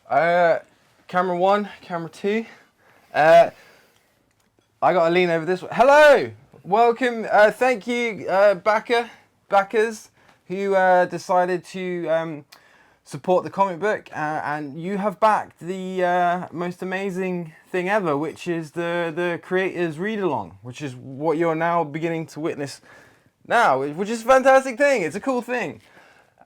Camera 1, camera 2. I got to lean over this way. Hello! Welcome. Thank you, backers who decided to support the comic book. And you have backed the most amazing thing ever, which is the creators read-along, which is what you're now beginning to witness now, which is a fantastic thing. It's a cool thing.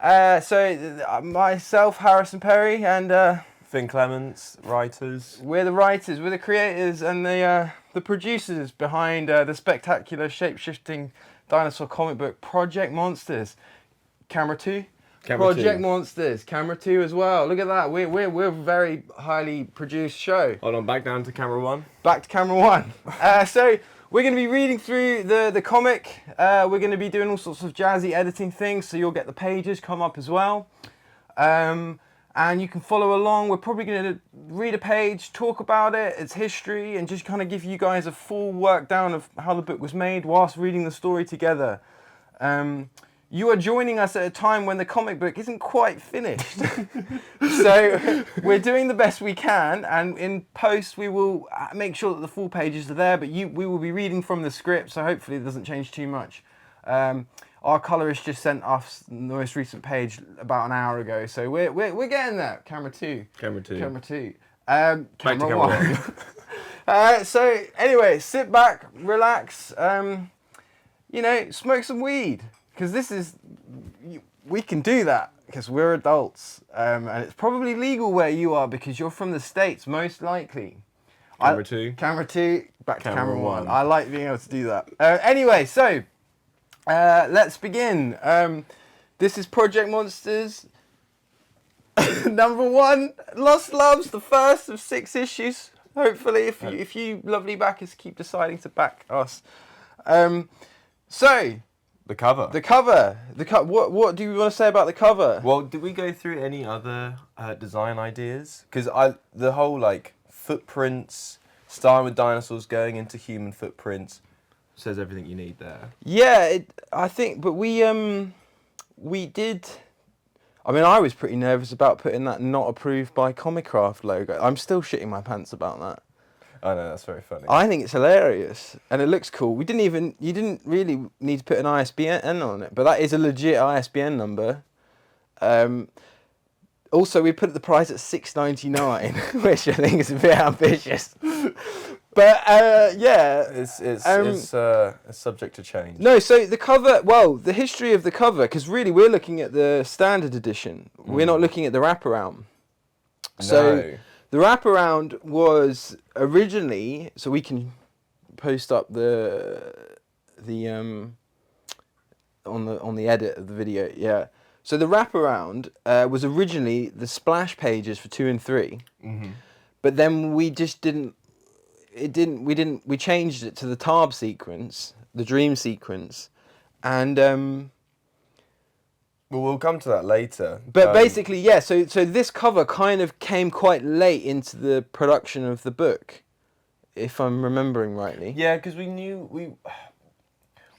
So myself, Harrison Perry, and Finn Clements, writers. We're the writers, we're the creators, and the producers behind the spectacular shape-shifting dinosaur comic book Project Monsters. Camera 2. Project Monsters. Camera 2 as well. Look at that. We're a very highly produced show. Hold on, back down to camera 1. Back to camera 1. So we're going to be reading through the comic. We're going to be doing all sorts of jazzy editing things, so you'll get the pages come up as well. And you can follow along. We're probably going to read a page, talk about it, its history, and just kind of give you guys a full work down of how the book was made whilst reading the story together. You are joining us at a time when the comic book isn't quite finished. So we're doing the best we can, and in post we will make sure that the full pages are there, but we will be reading from the script, so hopefully it doesn't change too much. Our colorist just sent us the most recent page about an hour ago, so we're getting there. Camera 2. Camera 2. Camera 2. Camera 1. So anyway, sit back, relax, smoke some weed, because we can do that because we're adults, and it's probably legal where you are because you're from the States, most likely. Camera 2. Camera 2. Back to camera 1. I like being able to do that. Anyway, so. Let's begin. This is Project Monsters, number 1, Lost Loves, the first of 6 issues. Hopefully, if you lovely backers keep deciding to back us. So, the cover. What do you want to say about the cover? Well, did we go through any other design ideas? Because the whole footprints, starting with dinosaurs going into human footprints. Says everything you need there. Yeah, I think, but we did. I mean, I was pretty nervous about putting that "not approved by Comicraft" logo. I'm still shitting my pants about that. I know, that's very funny. I think it's hilarious, and it looks cool. You didn't really need to put an ISBN on it, but that is a legit ISBN number. Also, we put the price at $6.99, which I think is a bit ambitious. But yeah, it's subject to change. No, so the cover. Well, the history of the cover, because really we're looking at the standard edition. We're not looking at the wraparound. So the wraparound was originally. So we can post up the on the edit of the video. Yeah. So the wraparound was originally the splash pages for 2 and 3, but then we just didn't. We changed it to the Tarb sequence, the dream sequence, and well, we'll come to that later. But basically, yeah. So this cover kind of came quite late into the production of the book, if I'm remembering rightly. Yeah, because we knew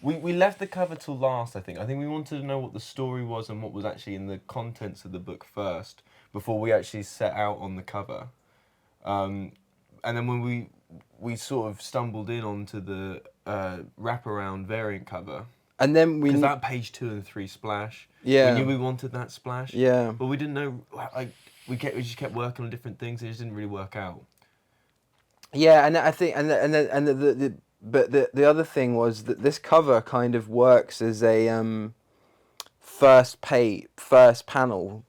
we left the cover till last. I think we wanted to know what the story was and what was actually in the contents of the book first before we actually set out on the cover, and then when we sort of stumbled in onto the wraparound variant cover. And then because that page 2 and 3 splash. Yeah. We knew we wanted that splash. Yeah. But we didn't know, we just kept working on different things and it just didn't really work out. Yeah, and I think, but the other thing was that this cover kind of works as a first panel,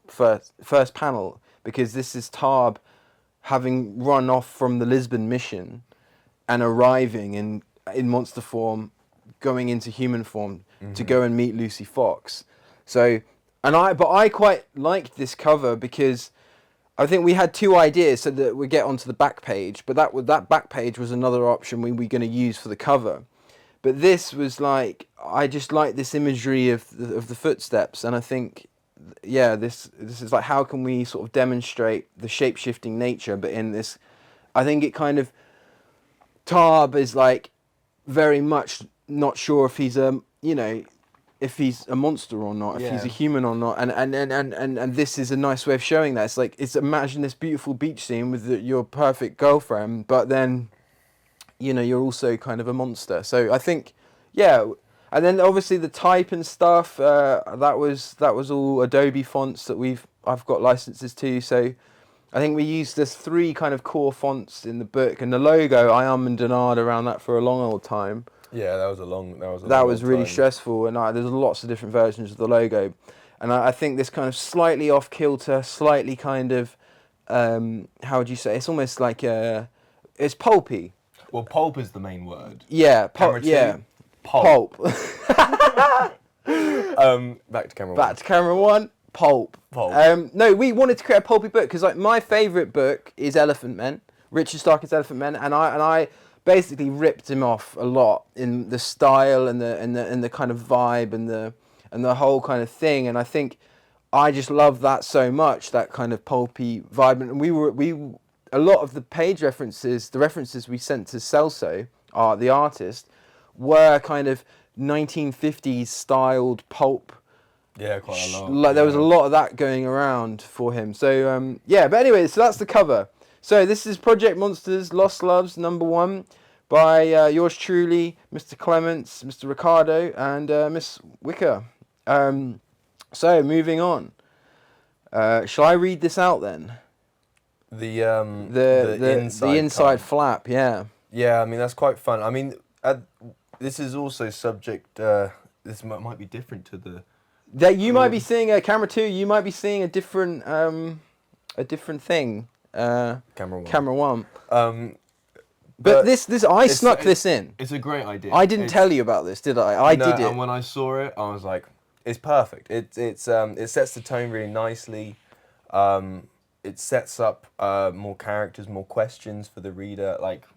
because this is Tarb having run off from the Lisbon mission and arriving in monster form, going into human form to go and meet Lucy Fox. So, but I quite liked this cover because I think we had 2 ideas, so that we get onto the back page, but that back page was another option we were going to use for the cover. But this was I just like this imagery of the footsteps, and I think, yeah, this is how can we sort of demonstrate the shape-shifting nature, but in this, I think it kind of, Tarb is very much not sure if he's if he's a monster or not, if he's a Yeah. human or not, and this is a nice way of showing that. It's like, it's imagine this beautiful beach scene with your perfect girlfriend, but then, you know, you're also kind of a monster. So I think, yeah, and then obviously the type and stuff, that was all Adobe fonts that I've got licenses to. So I think we used this 3 kind of core fonts in the book, and the logo I and denied around that for a long old time. Yeah, that was a long That was old really time. stressful, and there's lots of different versions of the logo, and I think this kind of slightly off kilter, slightly kind of, how would you say? It's almost like it's pulpy. Well, pulp is the main word. Yeah, Camera 2, yeah, pulp. pulp. Back to camera 1. Back to camera 1, pulp. Pulp. No, we wanted to create a pulpy book because like my favourite book is Elephant Men, Richard Starkey's Elephant Men, and I basically ripped him off a lot in the style and the kind of vibe and the whole kind of thing, and I think I just love that so much, that kind of pulpy vibe, and we a lot of the page references, the references we sent to Celso, the artist, were kind of 1950s styled pulp. Yeah, quite a lot. Like there was a lot of that going around for him. So yeah, but anyway, so that's the cover. So this is Project Monsters Lost Loves #1 by yours truly, Mr. Clements, Mr. Ricardo, and Miss Wicker. So moving on. Shall I read this out then? The inside flap, yeah. Yeah, I mean that's quite fun. I mean, this is also subject. This might be different to the. That you might be seeing a camera 2. You might be seeing a different thing. Camera 1. Camera 1. But this I snuck this in. It's a great idea. I didn't tell you about this, did I? I did it. And when I saw it, I was like, it's perfect. It sets the tone really nicely. It sets up more characters, more questions for the reader. Like,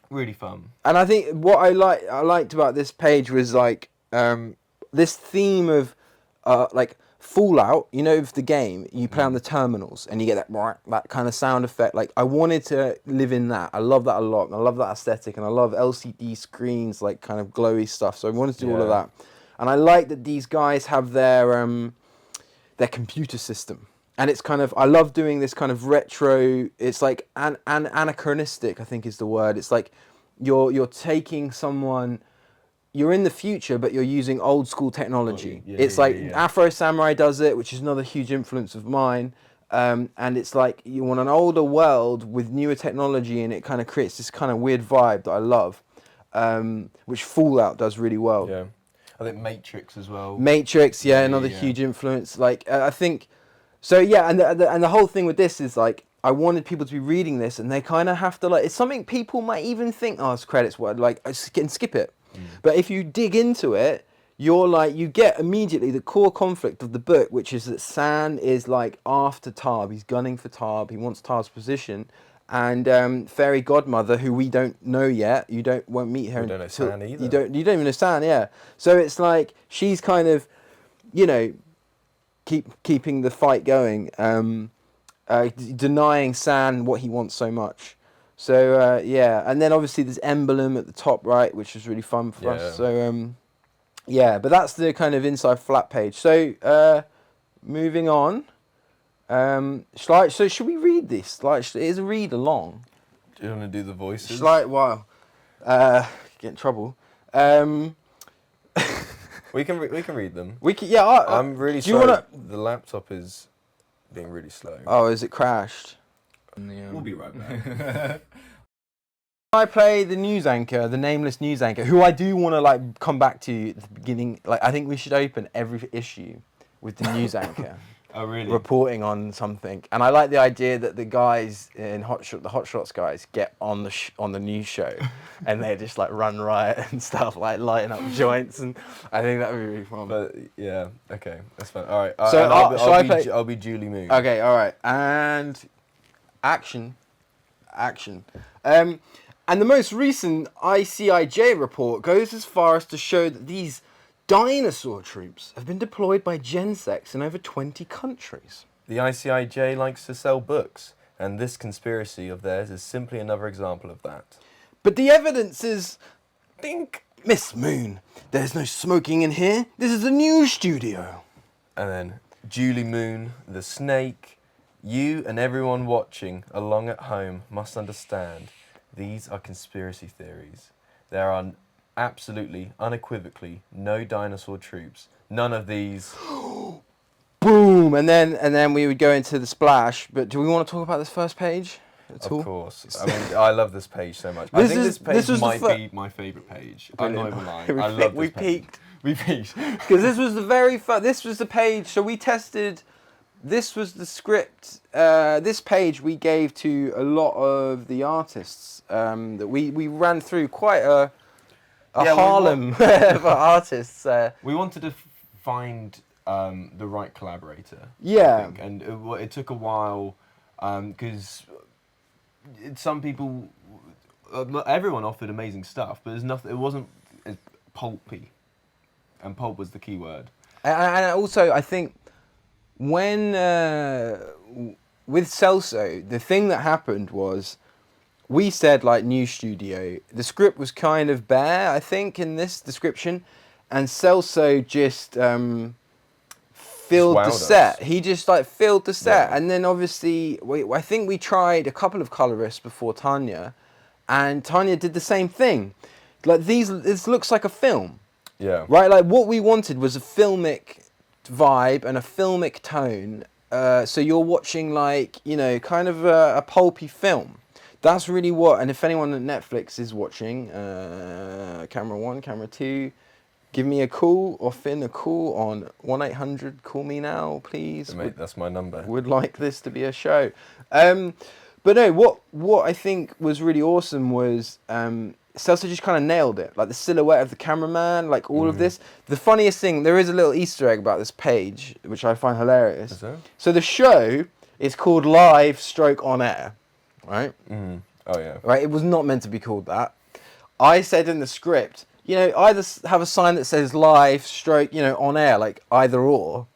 really fun. And I think what I liked about this page was like this theme of like Fallout. You know, of the game, you play on the terminals and you get that kind of sound effect. Like I wanted to live in that. I love that a lot. And I love that aesthetic, and I love LCD screens, like kind of glowy stuff. So I wanted to do all of that. And I like that these guys have their computer system. And it's kind of, I love doing this kind of retro, it's like anachronistic, I think is the word. It's like you're taking someone, you're in the future, but you're using old school technology. It's like Afro Samurai does it, which is another huge influence of mine. And it's like you want an older world with newer technology, and it kind of creates this kind of weird vibe that I love, which Fallout does really well. Yeah. I think Matrix as well. Matrix, another huge influence. Like I think, so yeah, and the whole thing with this is like I wanted people to be reading this, and they kind of have to like. It's something people might even think, oh, it's credits word, like I can skip it. But if you dig into it, you're like you get immediately the core conflict of the book, which is that San is like after Tarb. He's gunning for Tarb. He wants Tarb's position. And Fairy Godmother, who we don't know yet, won't meet her. We don't know San either. You don't even know San, yeah. So it's like she's kind of, you know, keeping the fight going, denying San what he wants so much. So yeah, and then obviously there's Emblem at the top right, which was really fun for us. So yeah, but that's the kind of inside flat page. So moving on. So should we read this? Like, it is a read along. Do you want to do the voices? Get in trouble. We can read them. We can, yeah. I'm really do you sorry. wanna... The laptop is being really slow. Oh, is it crashed? We'll be right back. I play the news anchor, the nameless news anchor, who I do want to like come back to at the beginning. Like, I think we should open every issue with the news anchor. Oh, really? Reporting on something, and I like the idea that the guys in the Hot Shots guys get on the news show, and they just like run riot and stuff, like lighting up joints, and I think that would be really fun. But yeah, okay, that's fine. All right. So I'll be Julie Moon. Okay, all right, and action. And the most recent ICIJ report goes as far as to show that these dinosaur troops have been deployed by Gensex in over 20 countries. The ICIJ likes to sell books, and this conspiracy of theirs is simply another example of that. But the evidence is... Dink! Miss Moon, there's no smoking in here. This is a new studio. And then Julie Moon, the snake. You and everyone watching along at home must understand these are conspiracy theories. There are absolutely, unequivocally no dinosaur troops. None of these. Boom, and then we would go into the splash. But do we want to talk about this first page at all? Of course. I mean, I love this page so much. I This think is- this page this was the might fir- be my favourite page. Brilliant. I'm not even lying. We I love we this page. peaked. We peaked. Because this was the very first. This was the page. So we tested. This was the script. This page we gave to a lot of the artists. That we ran through quite a Yeah, we Harlem of artists. We wanted to find the right collaborator. I Yeah. think. And it took a while because some people, everyone offered amazing stuff, but there's nothing. It wasn't as pulpy, and pulp was the key word. And also, I think when with Celso, the thing that happened was we said like new studio. The script was kind of bare, I think, in this description, and Celso just filled wowed the us. set. He just like filled the set, Yeah. and then obviously I think we tried a couple of colorists before Tanya, and Tanya did the same thing. Like this looks like a film. Yeah. Right, like what we wanted was a filmic vibe and a filmic tone. So you're watching like, you know, kind of a pulpy film. That's really what, and if anyone at Netflix is watching, camera 1, camera 2, give me a call or Finn a call on 1-800, call me now, please. Mate, that's my number. Would like this to be a show. But no, what I think was really awesome was Celso just kind of nailed it. Like the silhouette of the cameraman, like all of this. The funniest thing, there is a little Easter egg about this page, which I find hilarious. Is there? So the show is called Live Stroke On Air, right? Oh yeah. Right, it was not meant to be called that. I said in the script, you know, either have a sign that says live stroke, you know, on air, like either or.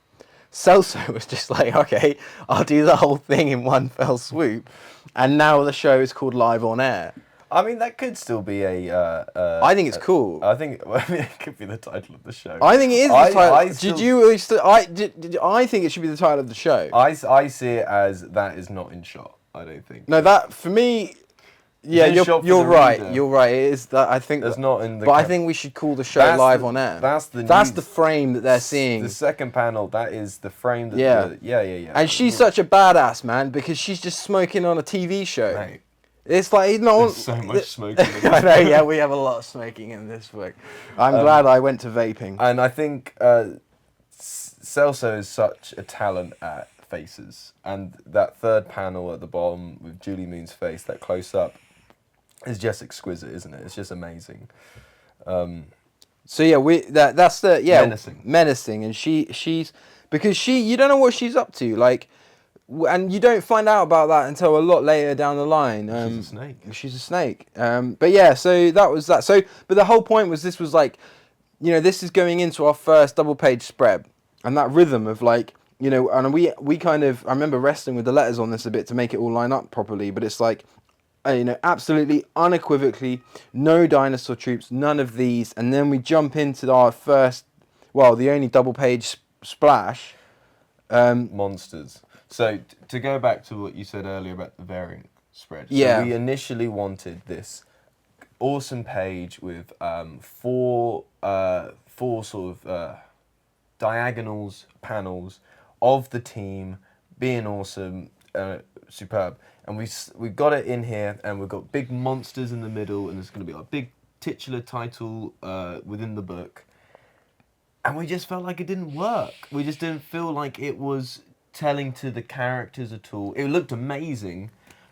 Celso was just like, okay, I'll do the whole thing in one fell swoop. And now the show is called Live On Air. I mean, that could still be a. I think it's cool. I think it could be the title of the show. I think it is the I title. still- I think it should be the title of the show. I see it as that is not in shot. I don't think. No, that for me, yeah, in shot for you're the right. reader. You're right. It is that. I think That's not in the. But I think we should call the show That's Live the- On Air. that's the That's news. the frame that they're seeing. The second panel, that is the frame that. Yeah. Yeah. And she's such a badass, man, because she's just smoking on a TV show. Mate, It's like no one. there's so much smoking. in I this. know. Yeah, we have a lot of smoking in this book. I'm glad I went to vaping. And I think Celso is such a talent at faces, and that third panel at the bottom with Julie Moon's face, that close up, is just exquisite, isn't it? It's just amazing. So yeah, that's the Menacing. and she's because you don't know what she's up to, like, and you don't find out about that until a lot later down the line. She's a snake. She's a snake. But yeah, so that was that. So, but the whole point was this was like, you know, this is going into our first double page spread, and that rhythm of like, you know, and we kind of, I remember wrestling with the letters on this a bit to make it all line up properly, but it's like, you know, absolutely unequivocally, no dinosaur troops, none of these, and then we jump into our first, well, the only double page splash. Monsters. So to go back to what you said earlier about the variant spread. Yeah. So we initially wanted this awesome page with four sort of diagonals panels of the team being awesome, superb, and we got it in here, and we've got big monsters in the middle, and there's going to be a big titular title within the book, and we just felt like it didn't work. We just didn't feel like it was telling to the characters at all. It looked amazing,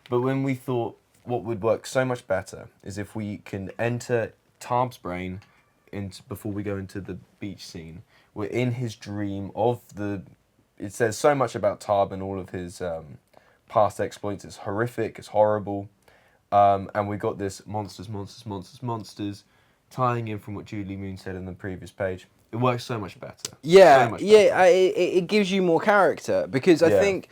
but when we thought what would work so much better is if we can enter Tarb's brain before we go into the beach scene. We're in his dream of the. It says so much about Tarb and all of his past exploits. It's horrific. It's horrible, and we got this monsters tying in from what Julie Moon said in the previous page. It works so much better. Yeah, So much yeah, better. it gives you more character because I Yeah. think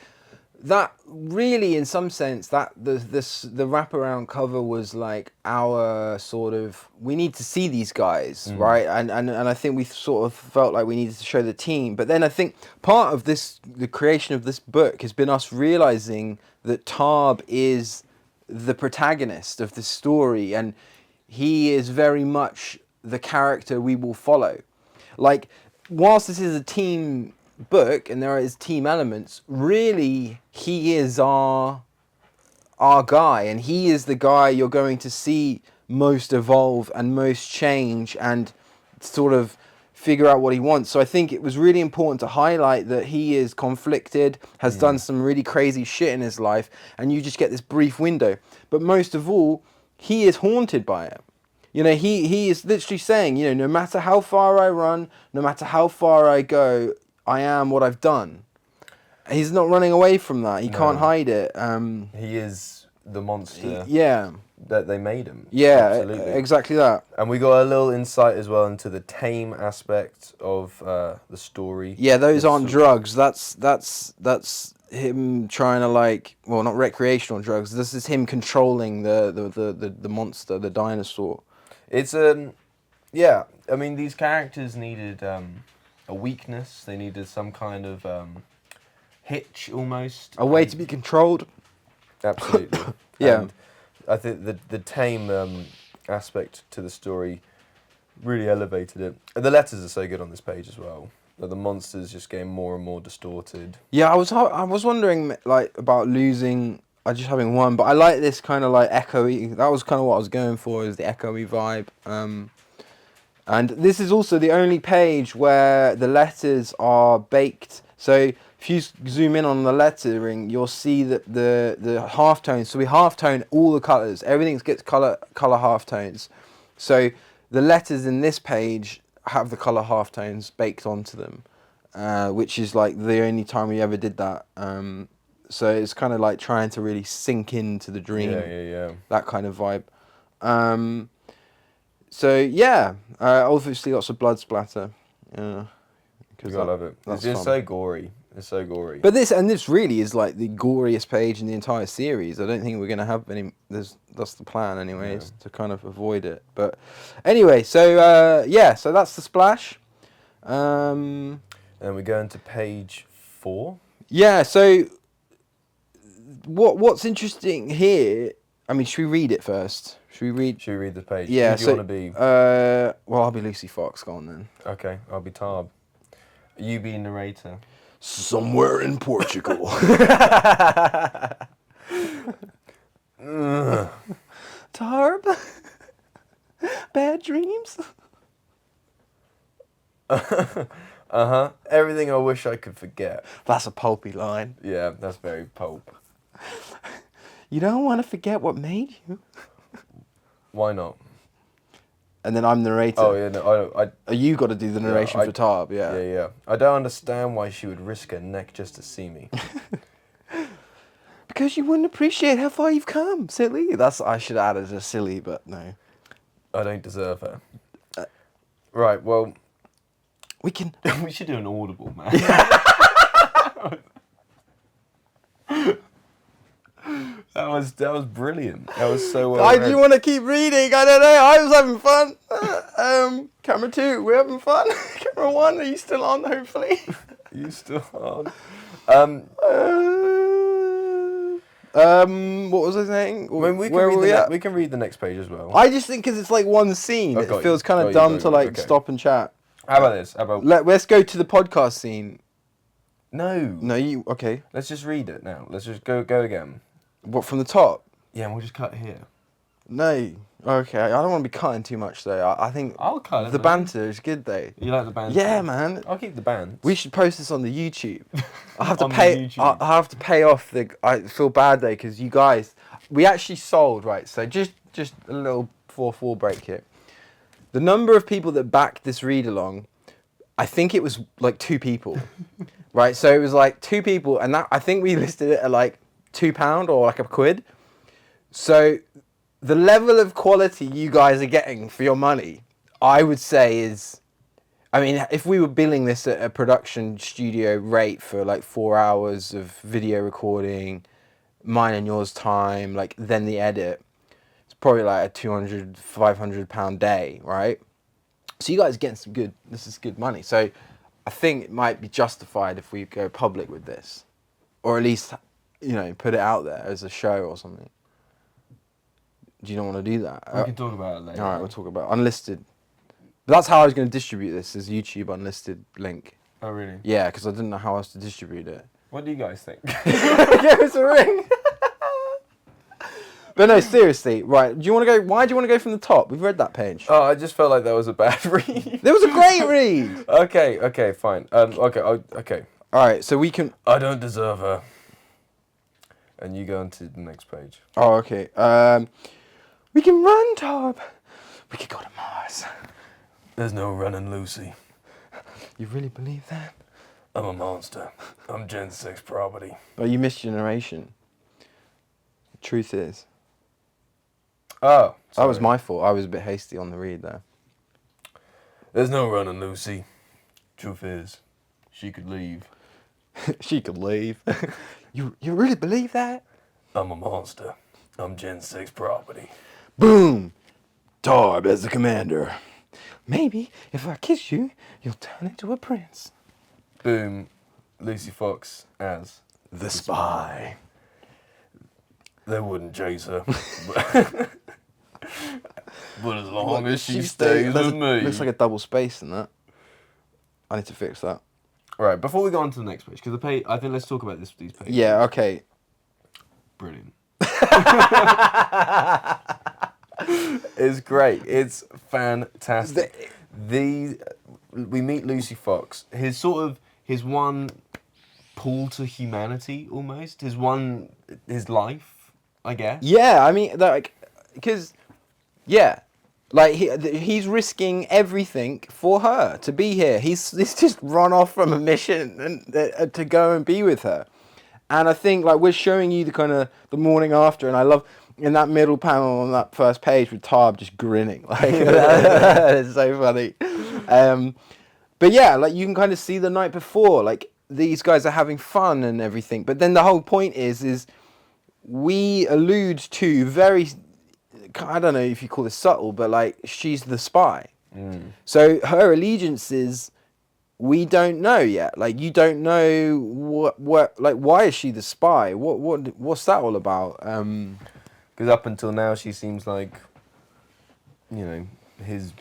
that really, in some sense, that the wraparound cover was like our sort of, we need to see these guys, right? And I think we sort of felt like we needed to show the team. But then I think part of this, the creation of this book, has been us realizing that Tarb is the protagonist of this story, and he is very much the character we will follow. Like, whilst this is a team book and there is team elements, really he is our guy, and he is the guy you're going to see most evolve and most change and sort of figure out what he wants. So I think it was really important to highlight that he is conflicted, has done some really crazy shit in his life, and you just get this brief window. But most of all, he is haunted by it. You know, he is literally saying, you know, no matter how far I run, no matter how far I go, I am what I've done. He's not running away from that. He can't hide it. He is the monster Yeah. that they made him. Yeah, Absolutely. exactly that. And we got a little insight as well into the tame aspect of the story. Yeah, those It's aren't sort- drugs. That's him trying to, like, well, not recreational drugs. This is him controlling the monster, the dinosaur. It's yeah. I mean, these characters needed a weakness. They needed some kind of hitch, almost. A way to be controlled. Absolutely. Yeah. And I think the tame aspect to the story really elevated it. And the letters are so good on this page as well. Like, the monsters just getting more and more distorted. Yeah, I was wondering, like, about losing, just having one, but I like this kind of like echoey. That was kind of what I was going for, is the echoey vibe. And this is also the only page where the letters are baked. So if you zoom in on the lettering, you'll see that the halftones. So we halftone all the colors. Everything gets color halftones. So the letters in this page have the color halftones baked onto them, which is like the only time we ever did that. So it's kind of like trying to really sink into the dream. Yeah. That kind of vibe. So yeah, obviously lots of blood splatter. Yeah, You gotta love it. It's just so gory. It's so gory. But this really is like the goriest page in the entire series. I don't think we're gonna have any. That's the plan, anyways, to kind of avoid it. But anyway, so yeah, so that's the splash. And we go into page 4. Yeah. So what's interesting here? I mean, should we read it first? Should we read the page? Yeah. Who do you want to be? Well, I'll be Lucy Fox. Go on then. Okay, I'll be Tarb. You be narrator. Somewhere in Portugal. Tarb. Bad dreams. Everything I wish I could forget. That's a pulpy line. Yeah, that's very pulp. You don't want to forget what made you. Why not? And then I'm narrator. Oh yeah, no, You got to do the narration for Tarb, yeah. Yeah. I don't understand why she would risk her neck just to see me. Because you wouldn't appreciate how far you've come, silly. I should add as a silly, but no. I don't deserve her. Right, well, We can. we should do an audible, man. That was brilliant. That was so well I read. do want to keep reading. I don't know. I was having fun. Camera 2, we're having fun. Camera 1, are you still on? Hopefully. You still on. What was I saying? I mean, Where were we at? we can read the next page as well. I just think because it's like one scene, I've got it feels you. kind Got of you, dumb got to you. like Okay. stop and chat. How about this? How about Let's go to the podcast scene. no? No, you okay? Let's just read it now. Let's just go again. What, from the top? Yeah, and we'll just cut here. No. Okay, I don't want to be cutting too much though. I think I'll cut it. the man. banter is good though. You like the band? Yeah, man. I'll keep the band. We should post this on the YouTube. I have to On the pay. YouTube. I have to pay off the. I feel bad though because you guys, we actually sold, right. So just a little 4-4 break here. The number of people that backed this read along, I think it was like 2 people, right? So it was like 2 people, and that I think we listed it at like £2 or like £1. So the level of quality you guys are getting for your money, I would say, is I mean, if we were billing this at a production studio rate for like 4 hours of video recording, mine and yours time, like then the edit, it's probably like a 200, 500 pound day, right? So you guys are getting some good, this is good money. So I think it might be justified if we go public with this, or at least, you know, put it out there as a show or something. Do you not want to do that? We can talk about it later. All right, we'll talk about unlisted. But that's how I was going to distribute this, as YouTube unlisted link. Oh, really? Yeah, because I didn't know how else to distribute it. What do you guys think? Give us a ring. But no, seriously, right? Do you want to go? Why do you want to go from the top? We've read that page. Oh, I just felt like that was a bad read. There was a great read. Okay, fine. Okay. All right, so we can. I don't deserve her. And you go on to the next page. Oh, okay. We can run, Tob. We could go to Mars. There's no running, Lucy. You really believe that? I'm a monster. I'm Gen 6 property. Oh, you missed Generation. Truth is. Oh, That was sorry. my fault. I was a bit hasty on the read there. There's no running, Lucy. Truth is, she could leave. She could leave. You really believe that? I'm a monster. I'm Gen 6 property. Boom! Darb as the commander. Maybe if I kiss you, you'll turn into a prince. Boom. Lucy Fox as The spy. they wouldn't chase her. But as long as she stays with me. Looks like a double space in that. I need to fix that. Right, before we go on to the next page, because the page, I think let's talk about these pages. Yeah, okay. Brilliant. It's great. It's fantastic. We meet Lucy Fox. His one pull to humanity, almost. His life, I guess. Yeah, I mean, like, because, yeah. Like, he's risking everything for her to be here. He's just run off from a mission and to go and be with her. And I think, like, we're showing you the kind of the morning after, and I love in that middle panel on that first page with Tarb just grinning. Like, it's so funny. But yeah, like, you can kind of see the night before, like, these guys are having fun and everything. But then the whole point is we allude to very, I don't know if you call this subtle, but like, she's the spy. So her allegiances, we don't know yet. Like, you don't know what like, why is she the spy? What's that all about? Because up until now, she seems like, you know, his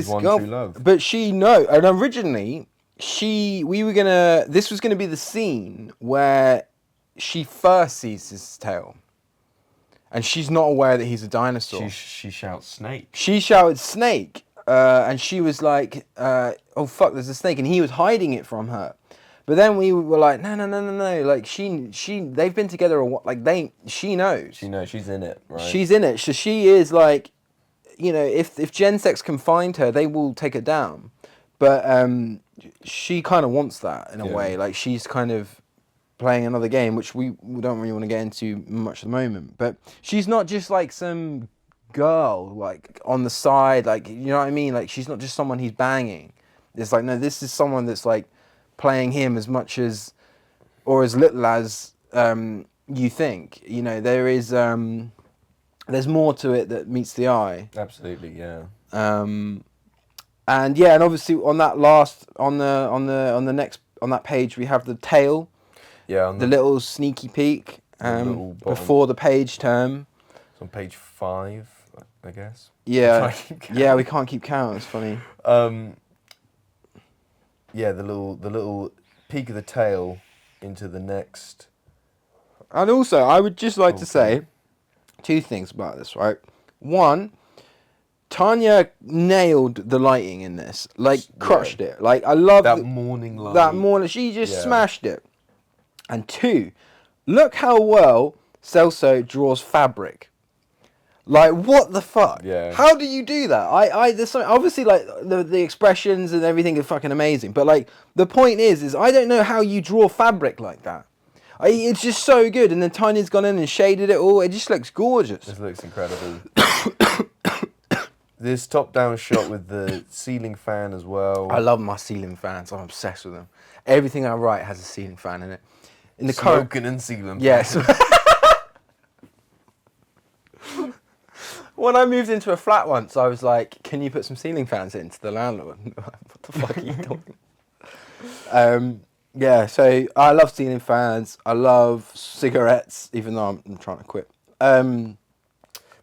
one girl, true love. But and originally this was gonna be the scene where she first sees his tail, and she's not aware that he's a dinosaur. She shouts snake. She shouted snake, and she was like, "Oh fuck, there's a snake," and he was hiding it from her. But then we were like, no. Like, they've been together a while. Like, she knows. She knows, she's in it, right? She's in it. So she is like, you know, if Gen 6 can find her, they will take her down. But she kind of wants that in a way. Like, she's kind of playing another game, which we don't really want to get into much at the moment. But she's not just like some girl, like, on the side. Like, you know what I mean? Like, she's not just someone he's banging. It's like, no, this is someone that's like playing him as much as, or as little as you think. You know, there is there's more to it that meets the eye. Absolutely, yeah. And yeah, and obviously on that last on that page we have the tail. Yeah, the little sneaky peek before the page term. It's on page 5, I guess. Yeah, yeah, we can't keep count. It's funny. Yeah, the little peek of the tail into the next. And also, I would just like to say 2 things about this, right? One, Tanya nailed the lighting in this. Like, crushed it. Like, I love that morning light. That morning, she just smashed it. And 2, look how well Celso draws fabric. Like, what the fuck? Yeah. How do you do that? There's something, obviously, like, the expressions and everything are fucking amazing. But, like, the point is I don't know how you draw fabric like that. It's just so good. And then Tiny's gone in and shaded it all. It just looks gorgeous. This looks incredible. this top-down shot with the ceiling fan as well. I love my ceiling fans. I'm obsessed with them. Everything I write has a ceiling fan in it. In the Smoking and ceiling yes. fan. When I moved into a flat once, I was like, "Can you put some ceiling fans in?" To the landlord. What the fuck are you doing? Yeah. So I love ceiling fans. I love cigarettes, even though I'm trying to quit.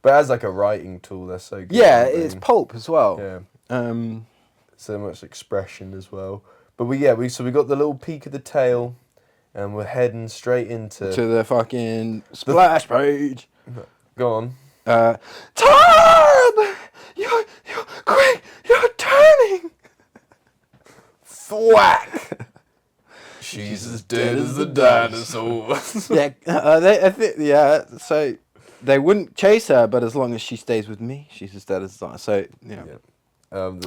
But as like a writing tool, they're so good. Yeah, aren't they? it's pulp as well. Yeah. So much expression as well. But we got the little peak of the tail, and we're heading straight into To the fucking splash page. Go on. Tom! You're quick! You're turning! Thwack! She's as dead as the dinosaur. Yeah, so they wouldn't chase her, but as long as she stays with me, she's as dead as the dinosaur. So,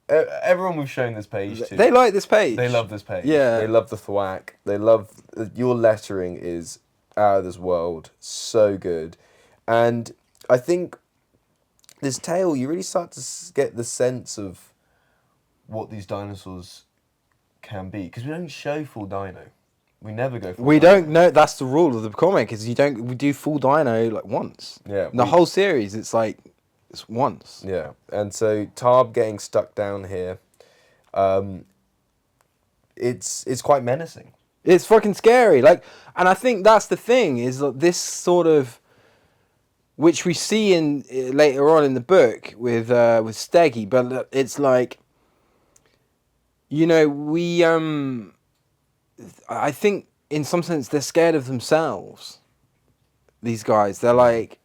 Everyone we've shown this page to. They like this page. They love this page. Yeah. They love the thwack. They love... Your lettering is out of this world. So good. And I think this tale, you really start to get the sense of what these dinosaurs can be. Because we don't show full dino. We never go full We dino. don't know. That's the rule of the comic, is we do full dino like once. Yeah. The whole series, it's like, it's once. Yeah. And so Tarb getting stuck down here, it's quite menacing. It's fucking scary. Like, and I think that's the thing, is that this sort of, which we see in later on in the book with Steggy, but it's like, you know, I think in some sense they're scared of themselves. These guys, they're like,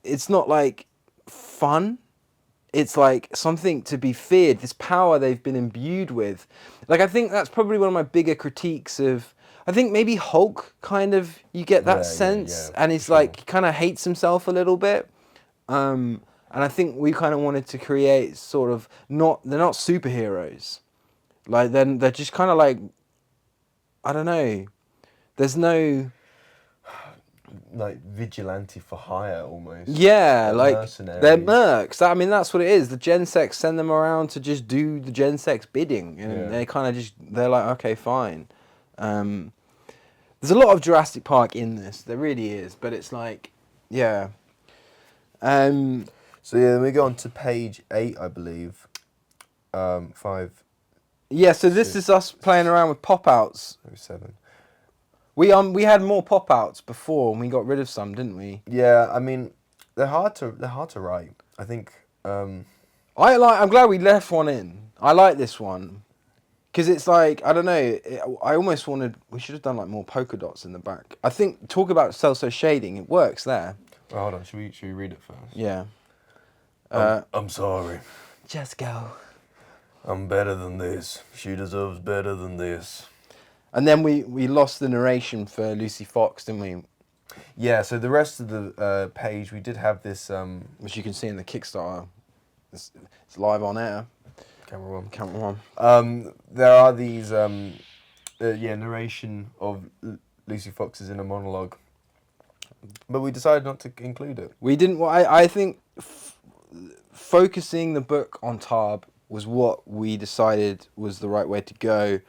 it's not like fun. It's like something to be feared. This power they've been imbued with. Like, I think that's probably one of my bigger critiques of. I think maybe Hulk kind of, you get that sense, and he's like, he kind of hates himself a little bit. And I think we kind of wanted to create sort of they're not superheroes. Like, then they're just kind of like, I don't know. There's no... Like vigilante for hire almost. Yeah, They're like mercenaries. they're mercs. I mean, that's what it is. The Genseks send them around to just do the Genseks bidding, and they kind of they're like, okay, fine. There's a lot of Jurassic Park in this. There really is, but it's like, yeah. So yeah, then we go on to page 8, I believe. 5. Yeah, so this is us playing around with pop-outs. 7. We had more pop-outs before, and we got rid of some, didn't we? Yeah, I mean, they're hard to write. I think. I'm glad we left one in. I like this one, because it's like, I don't know. I almost wanted, we should have done like more polka dots in the back. I think talk about cell shading. It works there. Oh, hold on, should we read it first? Yeah. I'm sorry. Just go. I'm better than this. She deserves better than this. And then we lost the narration for Lucy Fox, didn't we? Yeah, so the rest of the page, we did have this... Which you can see in the Kickstarter. It's live on air. Camera on. There are these, narration of Lucy Fox's inner monologue. But we decided not to include it. We didn't... Well, I think focusing the book on Tarb was what we decided was the right way to go.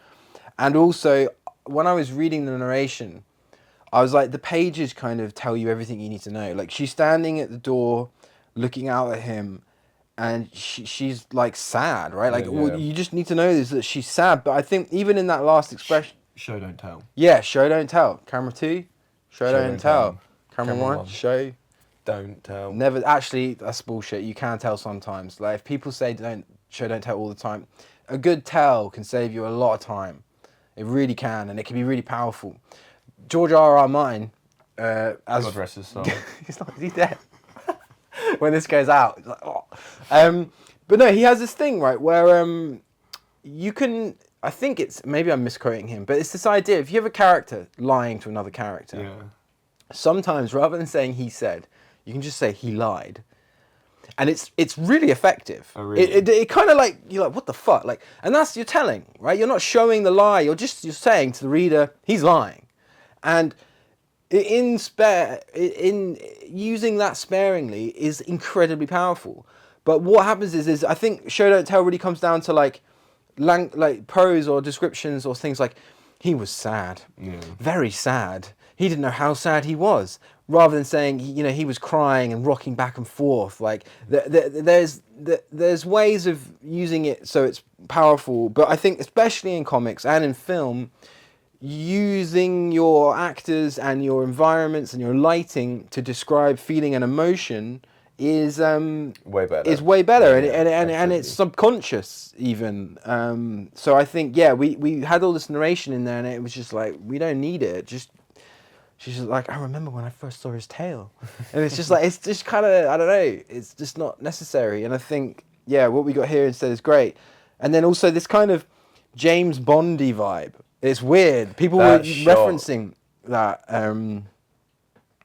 And also, when I was reading the narration, I was like, the pages kind of tell you everything you need to know. Like, she's standing at the door, looking out at him, and she's like sad, right? Like, well, you just need to know is that she's sad. But I think even in that last expression... Show, don't tell. Yeah, show, don't tell. Camera 2, show, don't tell. Camera 1, show... Don't tell. Never. Actually, that's bullshit. You can tell sometimes. Like, if people say don't tell all the time, a good tell can save you a lot of time. It really can, and it can be really powerful. George R.R. Martin, as God rest his soul. Is he dead? When this goes out, it's like, oh. But no, he has this thing, right, where you can. I think it's, maybe I'm misquoting him, but it's this idea: if you have a character lying to another character, sometimes rather than saying he said, you can just say he lied. And it's really effective. Oh, really? It kind of like, you're like, what the fuck? Like, and that's, you're telling, right? You're not showing the lie. You're saying to the reader, he's lying. And in using that sparingly is incredibly powerful. But what happens is I think show don't tell really comes down to like prose or descriptions or things like he was sad, very sad. He didn't know how sad he was, rather than saying he was crying and rocking back and forth. Like there's ways of using it so it's powerful. But I think especially in comics and in film, using your actors and your environments and your lighting to describe feeling and emotion is way better. Is way better, Yeah, and it's subconscious even. So I think we had all this narration in there, and it was just like we don't need it. Just she's just like, I remember when I first saw his tail, and it's just like it's just kind of, I don't know, it's just not necessary. And I think what we got here instead is great, and then also this kind of James Bondy vibe. It's weird. People were referencing that.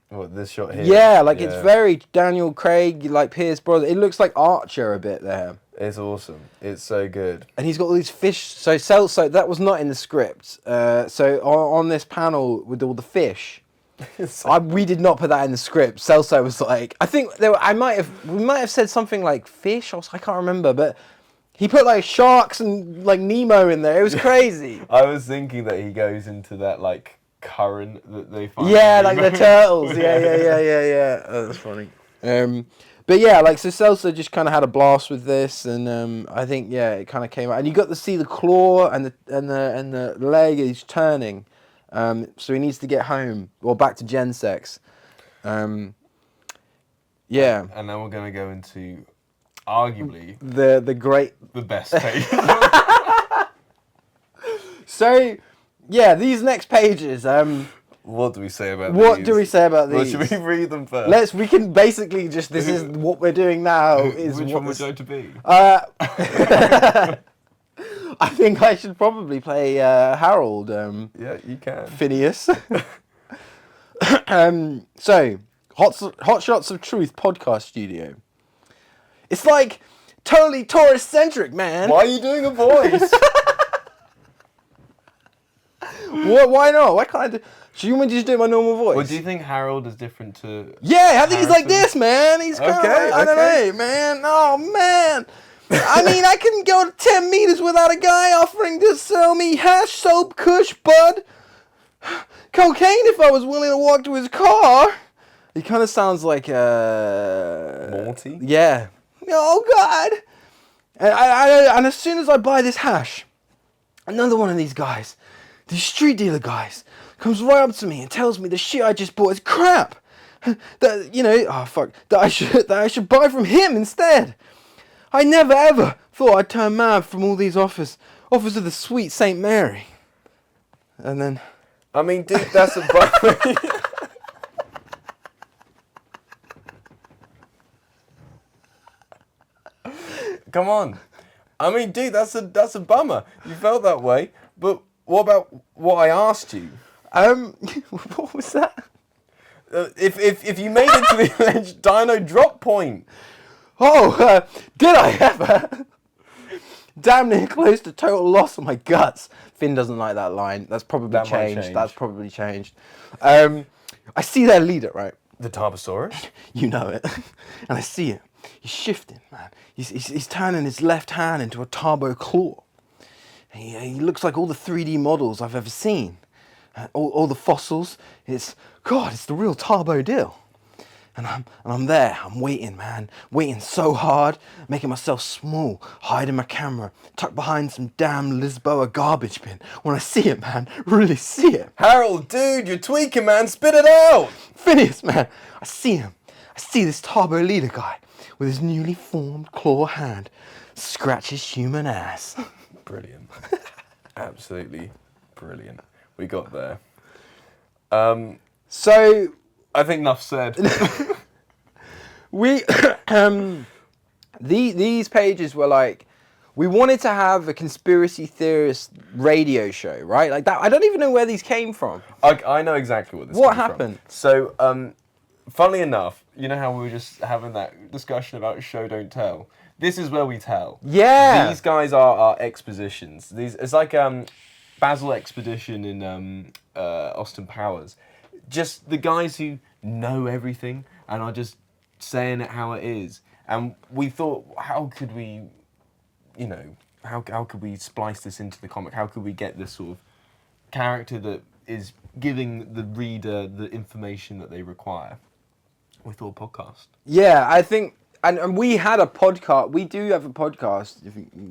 What, this shot here? Yeah, like it's very Daniel Craig, like Pierce brother. It looks like Archer a bit there. It's awesome. It's so good. And he's got all these fish. So Celso, that was not in the script. So on this panel with all the fish, we did not put that in the script. Celso was like, I think we might have said something like fish. I can't remember, but he put like sharks and like Nemo in there. It was crazy. I was thinking that he goes into that like current that they find. Yeah, like the turtles. Yeah. Oh, that's funny. But yeah, like so Celso just kind of had a blast with this, and I think it kind of came out, and you got to see the claw and the leg is turning, so he needs to get home or back to Gensex. And now we're gonna go into arguably the best page. So. Yeah, these next pages. What do we say about these? What do we say about these? Well, should we read them first? We can basically just. This is what we're doing now. Which one would you like to be? I think I should probably play Harold. Yeah, you can. Phineas. So, Hot Shots of Truth podcast studio. It's like totally tourist centric, man. Why are you doing a voice? What? Why not? Why can't I do? So you want me to just do my normal voice? Well, do you think Harold is different to? Yeah, I think he's like this, man. He's kind of I don't know, man. Oh man. I mean, I couldn't go 10 meters without a guy offering to sell me hash, soap, kush, bud, cocaine if I was willing to walk to his car. He kind of sounds like Morty. Yeah. Oh God. And as soon as I buy this hash, another one of these guys. These street dealer guys comes right up to me and tells me the shit I just bought is crap. That I should buy from him instead. I never ever thought I'd turn mad from all these offers of the sweet Saint Mary. And then, I mean, dude, that's a bummer. Come on. I mean, dude, that's a bummer. You felt that way, but. What about what I asked you? What was that? If you made it to the alleged dino drop point. Oh, did I ever? Damn near close to total loss of my guts. Finn doesn't like that line. That's probably changed. That's probably changed. I see their leader, right? The Tarbosaurus? You know it. And I see him. He's shifting, man. He's turning his left hand into a turbo claw. He looks like all the 3D models I've ever seen. All the fossils. It's the real Tarbo deal. And I'm there. I'm waiting, man. Waiting so hard. Making myself small. Hiding my camera. Tucked behind some damn Lisboa garbage bin. When I see it, man. Really see it. Harold, dude, you're tweaking, man. Spit it out. Phineas, man. I see him. I see this Tarbo leader guy. With his newly formed claw hand. Scratch his human ass. Brilliant. Absolutely brilliant. We got there. So I think enough said. We these pages were like, we wanted to have a conspiracy theorist radio show, right? Like that. I don't even know where these came from. I know exactly what this What came happened? From. So, funnily enough, you know how we were just having that discussion about show don't tell. This is where we tell. Yeah. These guys are our expositions. It's like Basil Expedition in Austin Powers. just the guys who know everything and are just saying it how it is. And we thought, how could we, how could we splice this into the comic? How could we get this sort of character that is giving the reader the information that they require? We thought podcast. Yeah, I think, and we had a podcast. We do have a podcast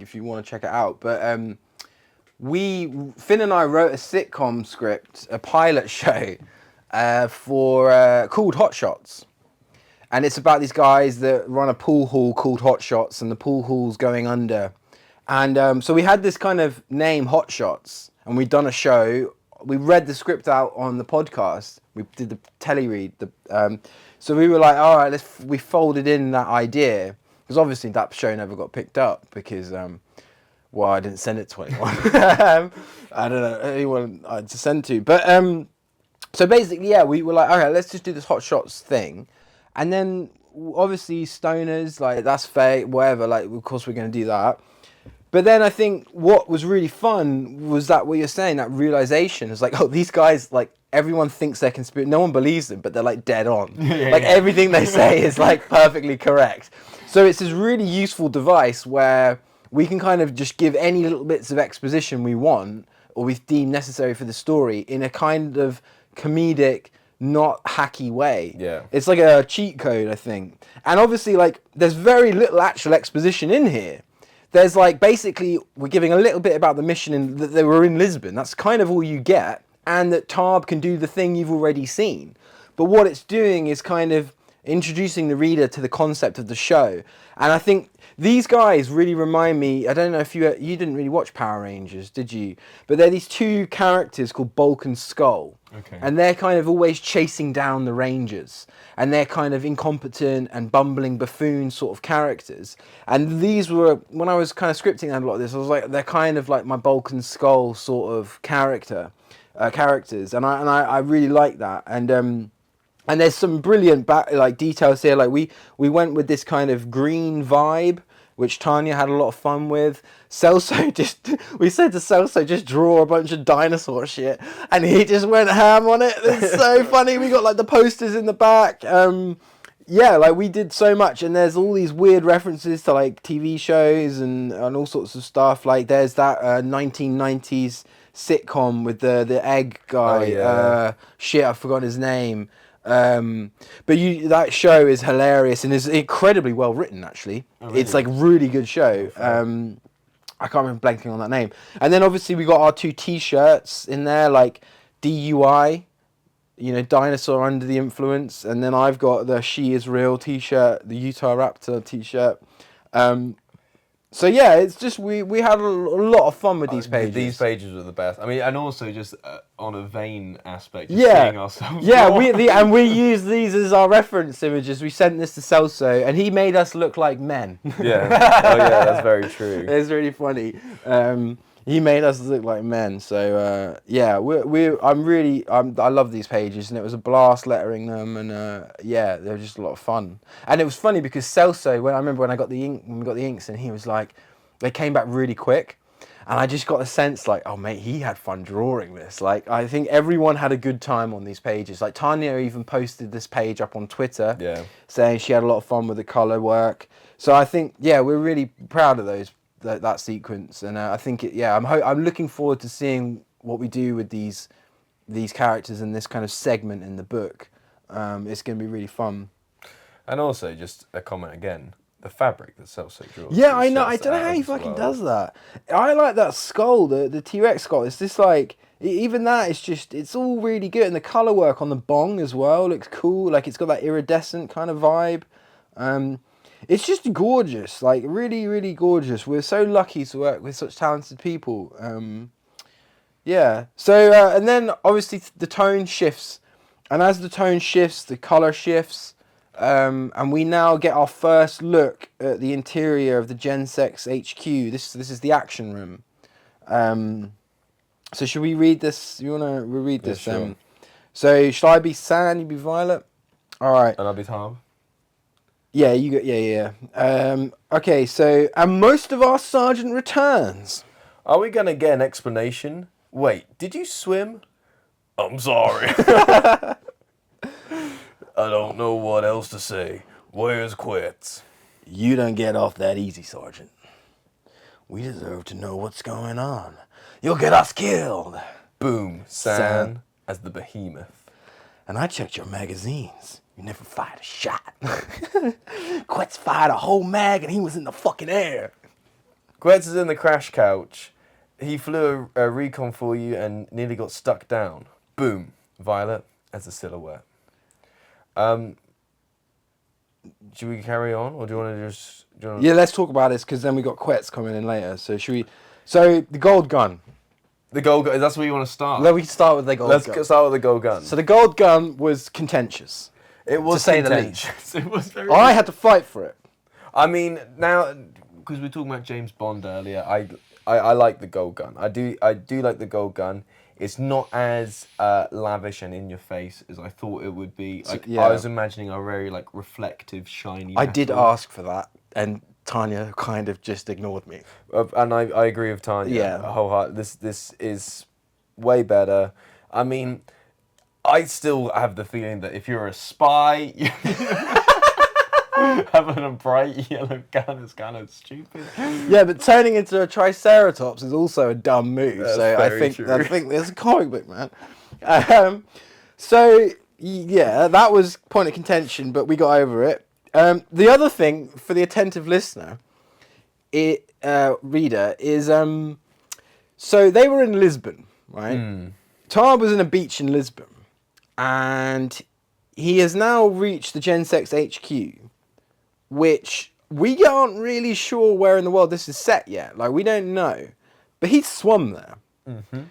if you want to check it out. But Finn and I wrote a sitcom script, a pilot show, for called Hot Shots. And it's about these guys that run a pool hall called Hot Shots, and the pool hall's going under. And so we had this kind of name, Hot Shots, and we'd done a show. We read the script out on the podcast. We did the telly read. So we were like, all right, we folded in that idea. Because obviously that show never got picked up because, well, I didn't send it to anyone. I don't know anyone to send to. But so basically, yeah, we were like, all right, let's just do this Hot Shots thing. And then obviously stoners, like that's fake, whatever, like of course we're going to do that. But then I think what was really fun was that what you're saying, that realization is like, oh, these guys, like everyone thinks they're conspiracy, no one believes them, but they're like dead on. Everything they say is like perfectly correct. So it's this really useful device where we can kind of just give any little bits of exposition we want or we deem necessary for the story in a kind of comedic, not hacky way. Yeah. It's like a cheat code, I think. And obviously, like, there's very little actual exposition in here. There's like, basically, we're giving a little bit about the mission that they were in Lisbon. That's kind of all you get. And that Tarb can do the thing you've already seen. But what it's doing is kind of introducing the reader to the concept of the show. And I think these guys really remind me, I don't know if you didn't really watch Power Rangers, did you? But they're these two characters called Bulk and Skull. Okay. And they're kind of always chasing down the Rangers. And they're kind of incompetent and bumbling buffoon sort of characters. And these were, when I was kind of scripting a lot of this, I was like, they're kind of like my Bulk and Skull sort of characters. And I really like that. And there's some brilliant details here. Like we went with this kind of green vibe, which Tanya had a lot of fun with. Celso we said to Celso, just draw a bunch of dinosaur shit, and he just went ham on it. It's so funny. We got like the posters in the back. Yeah, like we did so much, and there's all these weird references to like TV shows and all sorts of stuff. Like there's that 1990s sitcom with the egg guy. Oh, yeah. Shit, I forgot his name. But that show is hilarious and is incredibly well written. Actually, oh, really? It's like really good show. I can't remember blanking on that name. And then obviously we got our two T-shirts in there, like DUI, dinosaur under the influence. And then I've got the She Is Real T-shirt, the Utah Raptor T-shirt. So yeah, it's just we had a lot of fun with these pages. These pages were the best. I mean, and also just on a vain aspect, just yeah, seeing ourselves. Yeah, we used these as our reference images. We sent this to Celso, and he made us look like men. Yeah. Oh yeah, that's very true. It's really funny. He made us look like men. So yeah, I love these pages, and it was a blast lettering them, and yeah, they were just a lot of fun. And it was funny because Celso, when we got the inks, and he was like, they came back really quick, and I just got the sense like, oh mate, he had fun drawing this. Like I think everyone had a good time on these pages. Like Tanya even posted this page up on Twitter, saying she had a lot of fun with the color work. So I think we're really proud of that sequence, and I think I'm looking forward to seeing what we do with these characters in this kind of segment in the book. It's going to be really fun. And also, just a comment again, the fabric that Celso draws. Yeah, I know. I don't know how he fucking does that. I like that skull, the T-Rex skull. It's just like, even that, it's all really good. And the colour work on the bong as well looks cool. Like, it's got that iridescent kind of vibe. It's just gorgeous, like really, really gorgeous. We're so lucky to work with such talented people. Yeah. So, and then obviously the tone shifts. And as the tone shifts, the colour shifts. And we now get our first look at the interior of the Gensex HQ. This is the action room. So should we read this? You want to reread this? Sure. So shall I be San, you be Violet? All right. And I'll be Tom. Yeah, you got yeah. Okay, so and most of our sergeant returns. Are we gonna get an explanation? Wait, did you swim? I'm sorry. I don't know what else to say. Where's Quetz? You don't get off that easy, Sergeant. We deserve to know what's going on. You'll get us killed. Boom, San as the behemoth. And I checked your magazines. You never fired a shot. Quetz fired a whole mag and he was in the fucking air. Quetz is in the crash couch. He flew a recon for you and nearly got stuck down. Boom, Violet as a silhouette. Should we carry on, or do you want to just? Yeah, let's talk about this because then we got Quetz coming in later. So should we? So the gold gun. The gold gun. That's where you want to start. Let me start with the gold gun. Let's start with the gold gun. So the gold gun was contentious. It was to say the contentious. It was very. I had to fight for it. I mean, now because we were talking about James Bond earlier, I like the gold gun. I do like the gold gun. It's not as lavish and in your face as I thought it would be. Like, yeah. I was imagining a very like reflective, shiny. I did ask for that, and Tanya kind of just ignored me. And I agree with Tanya. Yeah. Wholeheartedly. This is way better. I mean, I still have the feeling that if you're a spy, having a bright yellow gun is kind of stupid. Yeah, but turning into a Triceratops is also a dumb move. That's so very I true. think there's a comic book, man. So yeah, that was point of contention, but we got over it. The other thing for the attentive listener, reader, is so they were in Lisbon, right? Tar was in a beach in Lisbon, and he has now reached the Gensex HQ, which we aren't really sure where in the world this is set yet. Like, we don't know. But he's swum there. Mm-hmm.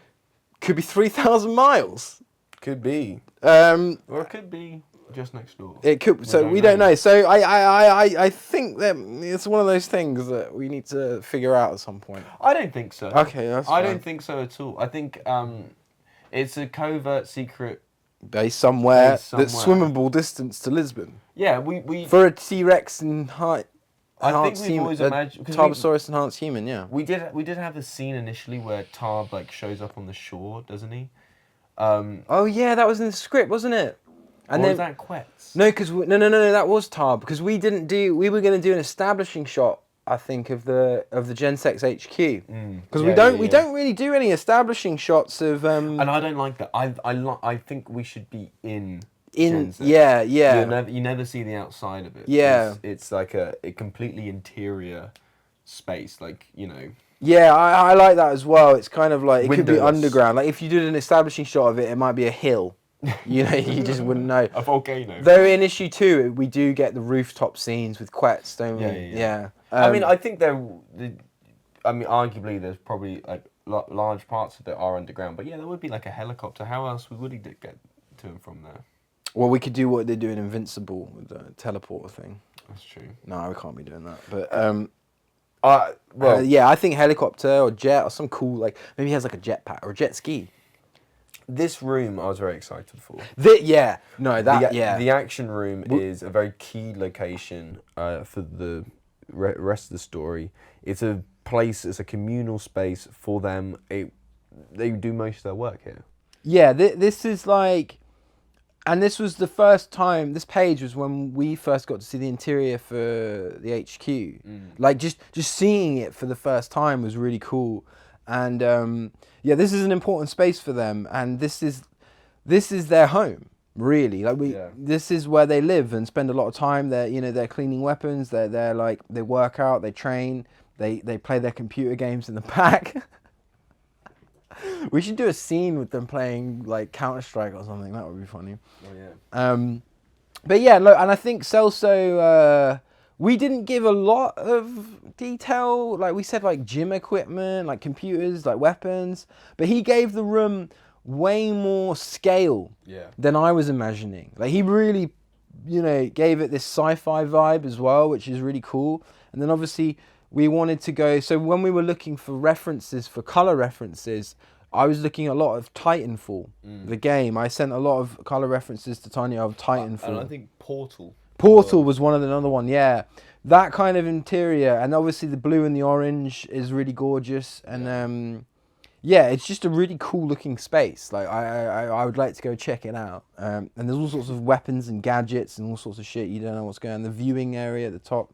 Could be 3,000 miles. Could be. Or Or it could be just next door. it could. So we don't know. So I think that it's one of those things that we need to figure out at some point. I don't think so. Okay, that's I fine. don't think so at all. I think it's a covert secret. Based somewhere Based that's somewhere. swimmable distance to Lisbon. Yeah, we For a T-Rex enhanced we've always human, imagined- 'cause Tarbosaurus enhanced human, yeah. we did have the scene initially where Tarb like shows up on the shore, doesn't he? Oh yeah, that was in the script, wasn't it? And or then was that Quetz? no, because no, that was Tar because we were going to do an establishing shot, I think, of the Gensex HQ because we don't really do any establishing shots of And I don't like that. I think we should be in Gensex. yeah. You never see the outside of it. Yeah. It's like a completely interior space, like, you know. Yeah, I like that as well. It's kind of like, it could be Windowless. underground. Like, if you did an establishing shot of it, it might be a hill. You know, you just wouldn't know. A volcano. Though in issue 2, we do get the rooftop scenes with Quetz, don't we? Yeah. I mean, I think arguably there's probably like large parts of it are underground, but yeah, there would be like a helicopter. How else would he get to and from there? well, we could do what they do in Invincible with the teleporter thing. That's true. No, we can't be doing that. But yeah, I think helicopter or jet or some cool, like, maybe he has like a jetpack or a jet ski. This room I was very excited for. The action room is a very key location for the rest of the story. It's a place, it's a communal space for them. They do most of their work here. Yeah, this is like, and this was the first time, this page was when we first got to see the interior for the HQ. Like, just seeing it for the first time was really cool. And yeah, this is an important space for them, and this is their home, really. Like, this is where they live and spend a lot of time. They're cleaning weapons. They're like, they work out, they train, they play their computer games in the back. We should do a scene with them playing like Counter-Strike or something. That would be funny. Oh yeah. But yeah, look, and I think Celso, we didn't give a lot of detail. Like, we said, like, gym equipment, like computers, like weapons. But he gave the room way more scale than I was imagining. Like, he really, gave it this sci-fi vibe as well, which is really cool. And then obviously we wanted to go, so when we were looking for references, for color references, I was looking at a lot of Titanfall, the game. I sent a lot of color references to Tanya of Titanfall. And I think Portal was another one, yeah. That kind of interior, and obviously the blue and the orange is really gorgeous. And yeah, it's just a really cool looking space. Like I would like to go check it out. And there's all sorts of weapons and gadgets and all sorts of shit. You don't know what's going on. The viewing area at the top.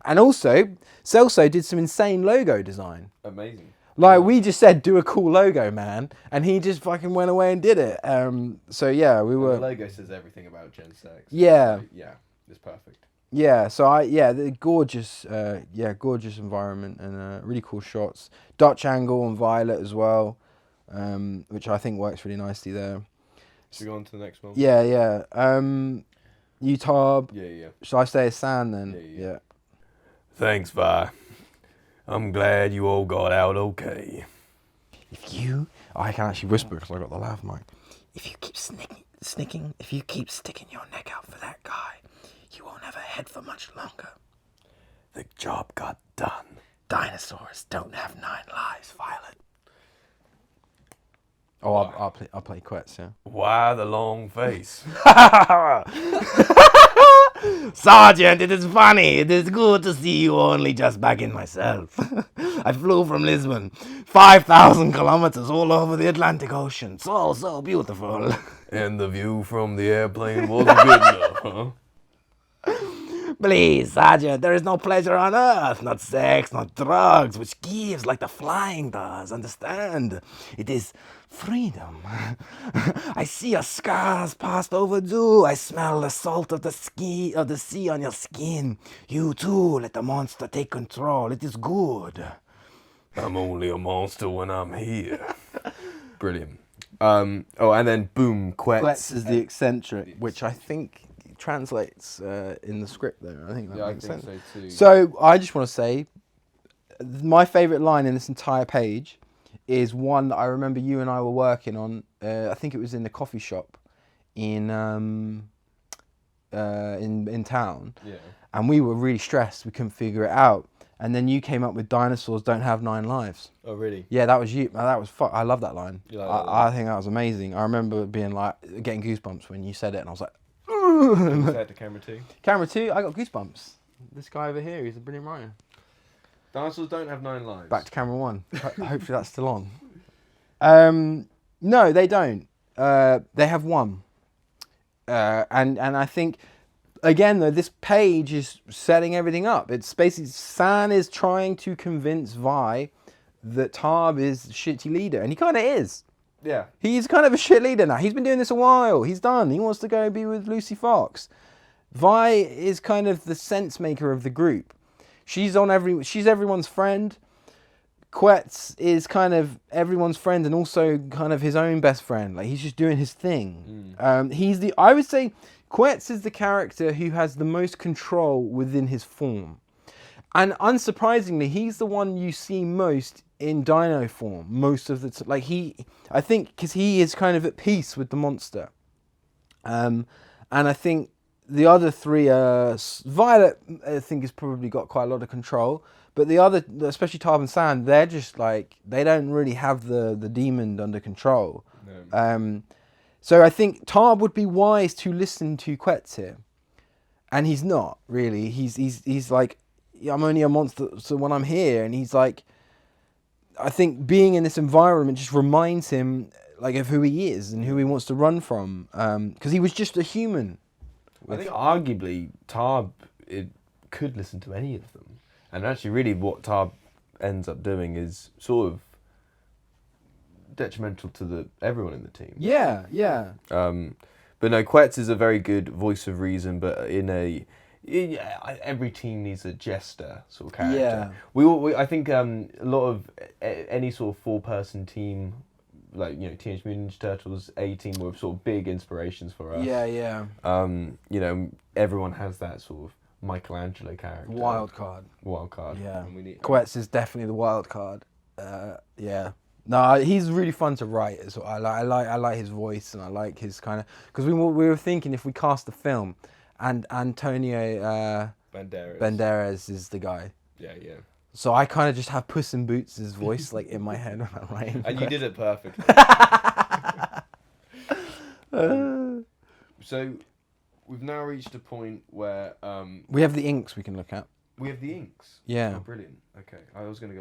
And also, Celso did some insane logo design. Amazing. Like we just said, do a cool logo, man, and he just fucking went away and did it. So yeah, we were. And the logo says everything about Gen 6. Yeah. So, yeah, it's perfect. Yeah, so the gorgeous, gorgeous environment and really cool shots. Dutch angle and violet as well, which I think works really nicely there. Should we go on to the next one? Yeah, yeah. Utab. Yeah. Should I say San then? Yeah. Thanks, Vi. I'm glad you all got out okay. I can actually whisper because I got the laugh mic. If you keep if you keep sticking your neck out for that guy, you won't have a head for much longer. The job got done. Dinosaurs don't have 9 lives, Violet. Oh, I'll play Quetz, yeah. Why the long face? Sergeant, it is funny. It is good to see you only just back in myself. I flew from Lisbon, 5,000 kilometers all over the Atlantic Ocean. It's all so beautiful. And the view from the airplane wasn't good enough, huh? Please, Sergeant, there is no pleasure on earth, not sex, not drugs, which gives like the flying does, understand? It is freedom. I see your scars past overdue. I smell the salt of the sea on your skin. You too, let the monster take control. It is good. I'm only a monster when I'm here. Brilliant. And then boom, Quetz. Quetz is the eccentric, which I think translates in the script there. I think that makes sense. So too. So I just want to say, my favourite line in this entire page is one that I remember you and I were working on. I think it was in the coffee shop in town. Yeah. And we were really stressed. We couldn't figure it out. And then you came up with dinosaurs don't have 9 lives. Oh, really? Yeah, that was you. That was I love that line. You like that line? I think that was amazing. I remember being like getting goosebumps when you said it, and I was like, Say it to camera 2. Camera 2, I got goosebumps. This guy over here, he's a brilliant writer. Dinosaurs don't have 9 lives. Back to camera 1. Hopefully that's still on. No, they don't. They have 1. And I think, again though, this page is setting everything up. It's basically San is trying to convince Vi that Tab is the shitty leader, and he kind of is. Yeah. He's kind of a shit leader now. He's been doing this a while. He's done. He wants to go be with Lucy Fox. Vi is kind of the sense maker of the group. She's everyone's friend. Quetz is kind of everyone's friend and also kind of his own best friend. Like he's just doing his thing. I would say Quetz is the character who has the most control within his form. And unsurprisingly, he's the one you see most in dino form most of the time. I think because he is kind of at peace with the monster. And I think the other 3 Violet, I think, has probably got quite a lot of control. But the other, especially Tab and San, they're just like, they don't really have the demon under control. No. So I think Tab would be wise to listen to Quetz here. And he's not, really. He's like, I'm only a monster, so when I'm here, and he's like, I think being in this environment just reminds him like of who he is and who he wants to run from, because he was just a human. I think arguably Tab could listen to any of them, and actually, really, what Tab ends up doing is sort of detrimental to everyone in the team. Yeah. But no, Quetz is a very good voice of reason, but every team needs a jester sort of character. Yeah. I think a lot of any sort of 4-person team, like Teenage Mutant Ninja Turtles A team, were sort of big inspirations for us. Yeah. Everyone has that sort of Michelangelo character. Wild card. Yeah. Quetz is definitely the wild card. Yeah. No, he's really fun to write as well. I like his voice, and I like his kind of, because we were thinking if we cast the film, and Antonio Banderas is the guy. Yeah. So I kind of just have Puss in Boots' voice like in my head when I'm writing. And you did it perfectly. So we've now reached a point where we have the inks we can look at. We have the inks. Yeah. Oh, brilliant. Okay, I was gonna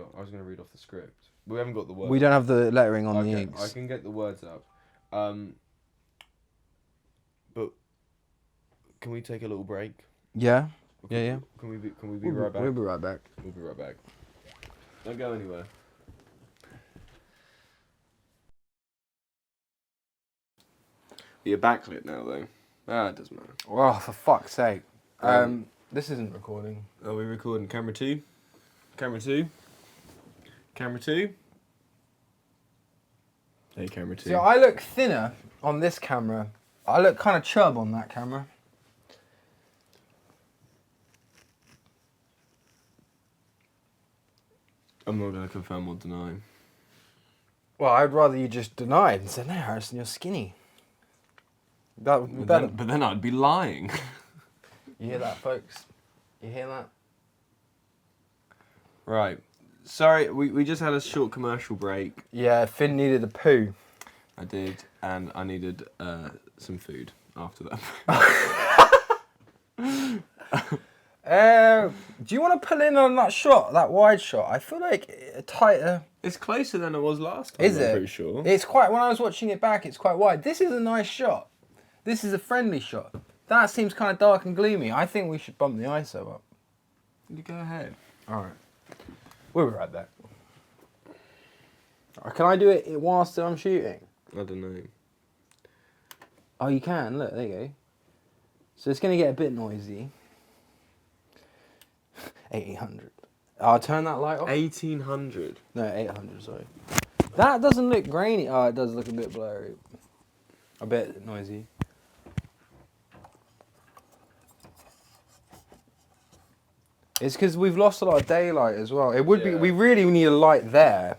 read off the script. We haven't got the words. We don't have the lettering on the Okay, inks. I can get the words up. But can we take a little break? Yeah. Yeah. Can we be right back? We'll be right back. We'll be right back. Don't go anywhere. You're backlit now, though. Ah, it doesn't matter. Oh, for fuck's sake. This isn't recording. Are we recording? Camera 2? Camera 2? Camera 2? Hey, camera 2. See, I look thinner on this camera. I look kind of chub on that camera. I'm not going to confirm or deny. Well, I'd rather you just denied and said, no, Harrison, you're skinny. That would be better. But then I'd be lying. You hear that, folks? You hear that? Right. Sorry, we just had a short commercial break. Yeah, Finn needed a poo. I did, and I needed some food after that. Do you want to pull in on that shot, that wide shot? I feel like tighter. It's closer than it was last time, Is I'm it? pretty sure. It's quite, when I was watching it back, it's quite wide. This is a nice shot. This is a friendly shot. That seems kind of dark and gloomy. I think we should bump the ISO up. You go ahead. All right. We'll be right back. Can I do it whilst I'm shooting? I don't know. Oh, you can. Look, there you go. So it's going to get a bit noisy. 1800. I'll turn that light off. 1800. No, 800, sorry. That doesn't look grainy. Oh, it does look a bit blurry. A bit noisy. It's because we've lost a lot of daylight as well. It would be. We really need a light there.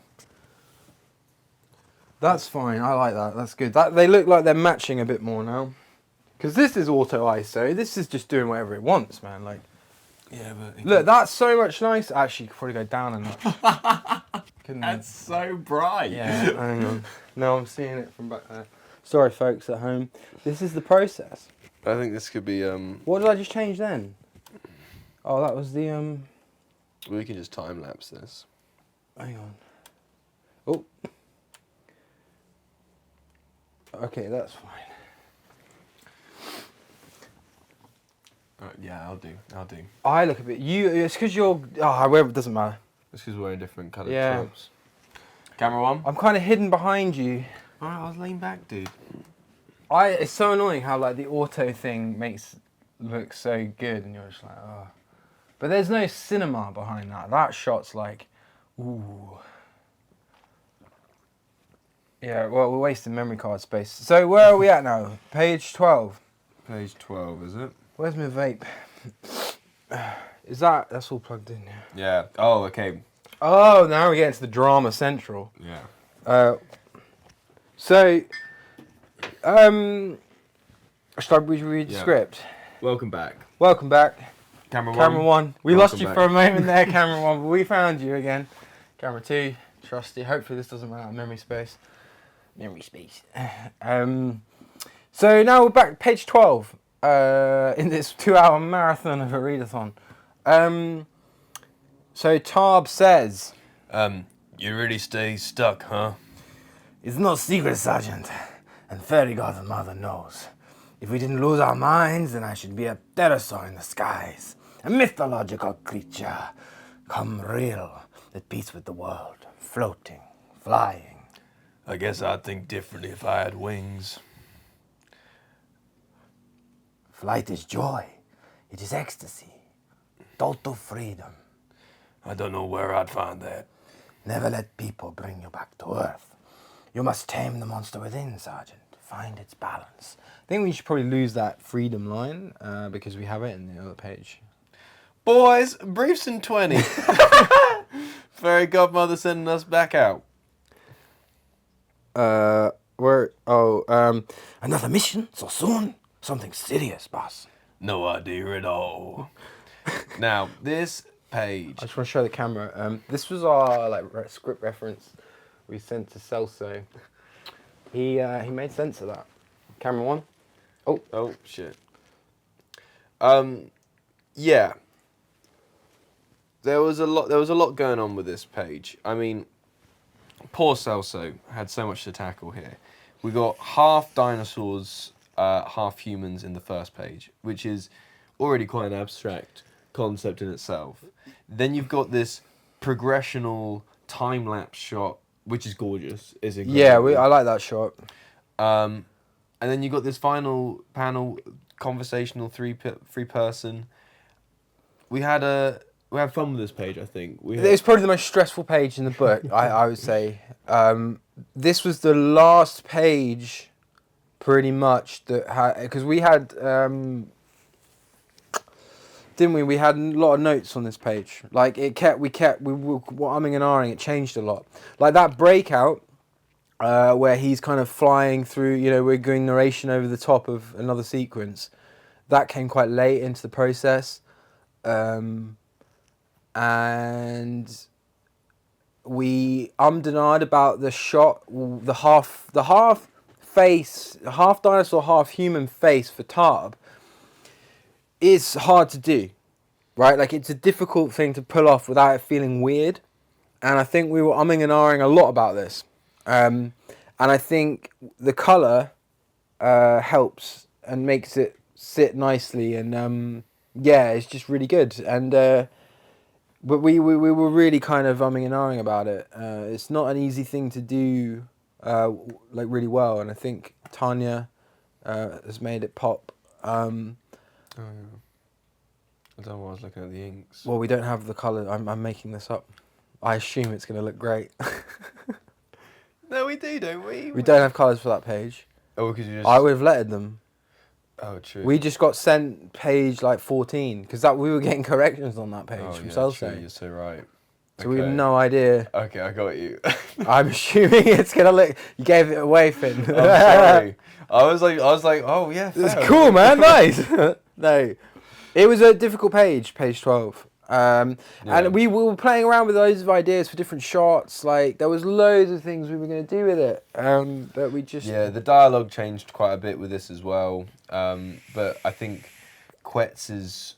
That's fine. I like that. That's good. That they look like they're matching a bit more now. Because this is auto ISO. This is just doing whatever it wants, man. Like, Yeah, but... look, that's so much nicer. Actually, you could probably go down a notch. Couldn't That's so bright. Yeah, hang on. No, I'm seeing it from back there. Sorry, folks at home. This is the process. I think this could be... What did I just change then? Oh, that was the... We can just time-lapse this. Hang on. Oh. Okay, that's fine. Yeah, I'll do. I look a bit... It's because you're... Oh, however, it doesn't matter. This is wearing different coloured Yeah. tops. Camera 1. I'm kind of hidden behind you. Alright, I was laying back, dude. It's so annoying how like the auto thing makes look so good, and you're just like, oh. But there's no cinema behind that. That shot's like, ooh. Yeah, well, we're wasting memory card space. So where are we at now? Page 12. Page 12, is it? Where's my vape? That's all plugged in, yeah. Yeah. Oh, okay. Oh, now we get into the drama central. Yeah. So, should I read the Yeah. script? Welcome back. Welcome back. Camera 1. Camera 1. We Welcome lost you back. for a moment there, camera 1, but we found you again. Camera 2, trusty. Hopefully this doesn't run out of memory space. Memory space. So now we're back, page 12, in this 2-hour marathon of a readathon. So Tarb says, You really stay stuck, huh? "It's no secret, Sergeant, and Fairy Godmother knows. If we didn't lose our minds, then I should be a pterosaur in the skies, a mythological creature, come real, at peace with the world, floating, flying." I guess I'd think differently if I had wings. "Flight is joy. It is ecstasy. Total freedom. I don't know where I'd find that. Never let people bring you back to Earth. You must tame the monster within, Sergeant. Find its balance." I think we should probably lose that freedom line because we have it in the other page. Boys, briefs in 20. Fairy Godmother sending us back out. Another mission so soon? Something serious, boss. No idea at all. Now, this page. I just want to show the camera. This was our script reference we sent to Celso. He made sense of that. Camera 1. Oh, shit. Yeah. There was a lot. There was a lot going on with this page. I mean, poor Celso had so much to tackle here. We got half dinosaurs, half humans in the first page, which is already quite an abstract concept in itself. Then you've got this progressional time lapse shot, which is gorgeous. Is Yeah, incredible. I like that shot. And then you got this final panel, conversational three person. We had fun with this page. I think It's probably the most stressful page in the book. I would say. This was the last page, pretty much that had, because we had. Didn't we? We had a lot of notes on this page. Like we were umming and ahhing. It changed a lot. Like that breakout, where he's kind of flying through. You know, we're doing narration over the top of another sequence. That came quite late into the process, and we and ahed about the shot, the half face, half dinosaur, half human face for Tarb. Is hard to do, right? Like it's a difficult thing to pull off without it feeling weird, and I think we were umming and ahhing a lot about this, and I think the color helps and makes it sit nicely, and yeah, it's just really good. And but we were really kind of umming and ahhing about it. It's not an easy thing to do, like really well, and I think Tanya has made it pop. Oh, yeah. I don't know why I was looking at the inks. Well, we don't have the colour. I'm making this up. I assume it's going to look great. No, we do, don't we? We don't have colours for that page. Oh, because you just. I would have lettered them. Oh, true. We just got sent page like 14 because that we were getting corrections on that page from yeah, Celso. true. You're so right. So we have no idea. Okay, I got you. I'm assuming it's gonna look. You gave it away, Finn. I'm sorry. I was like, oh yeah. It's fair. cool, man. Nice. No, it was a difficult page 12. Yeah. And we were playing around with loads of ideas for different shots. Like there was loads of things we were going to do with it, but we just Yeah, the dialogue changed quite a bit with this as well. But I think Quetz's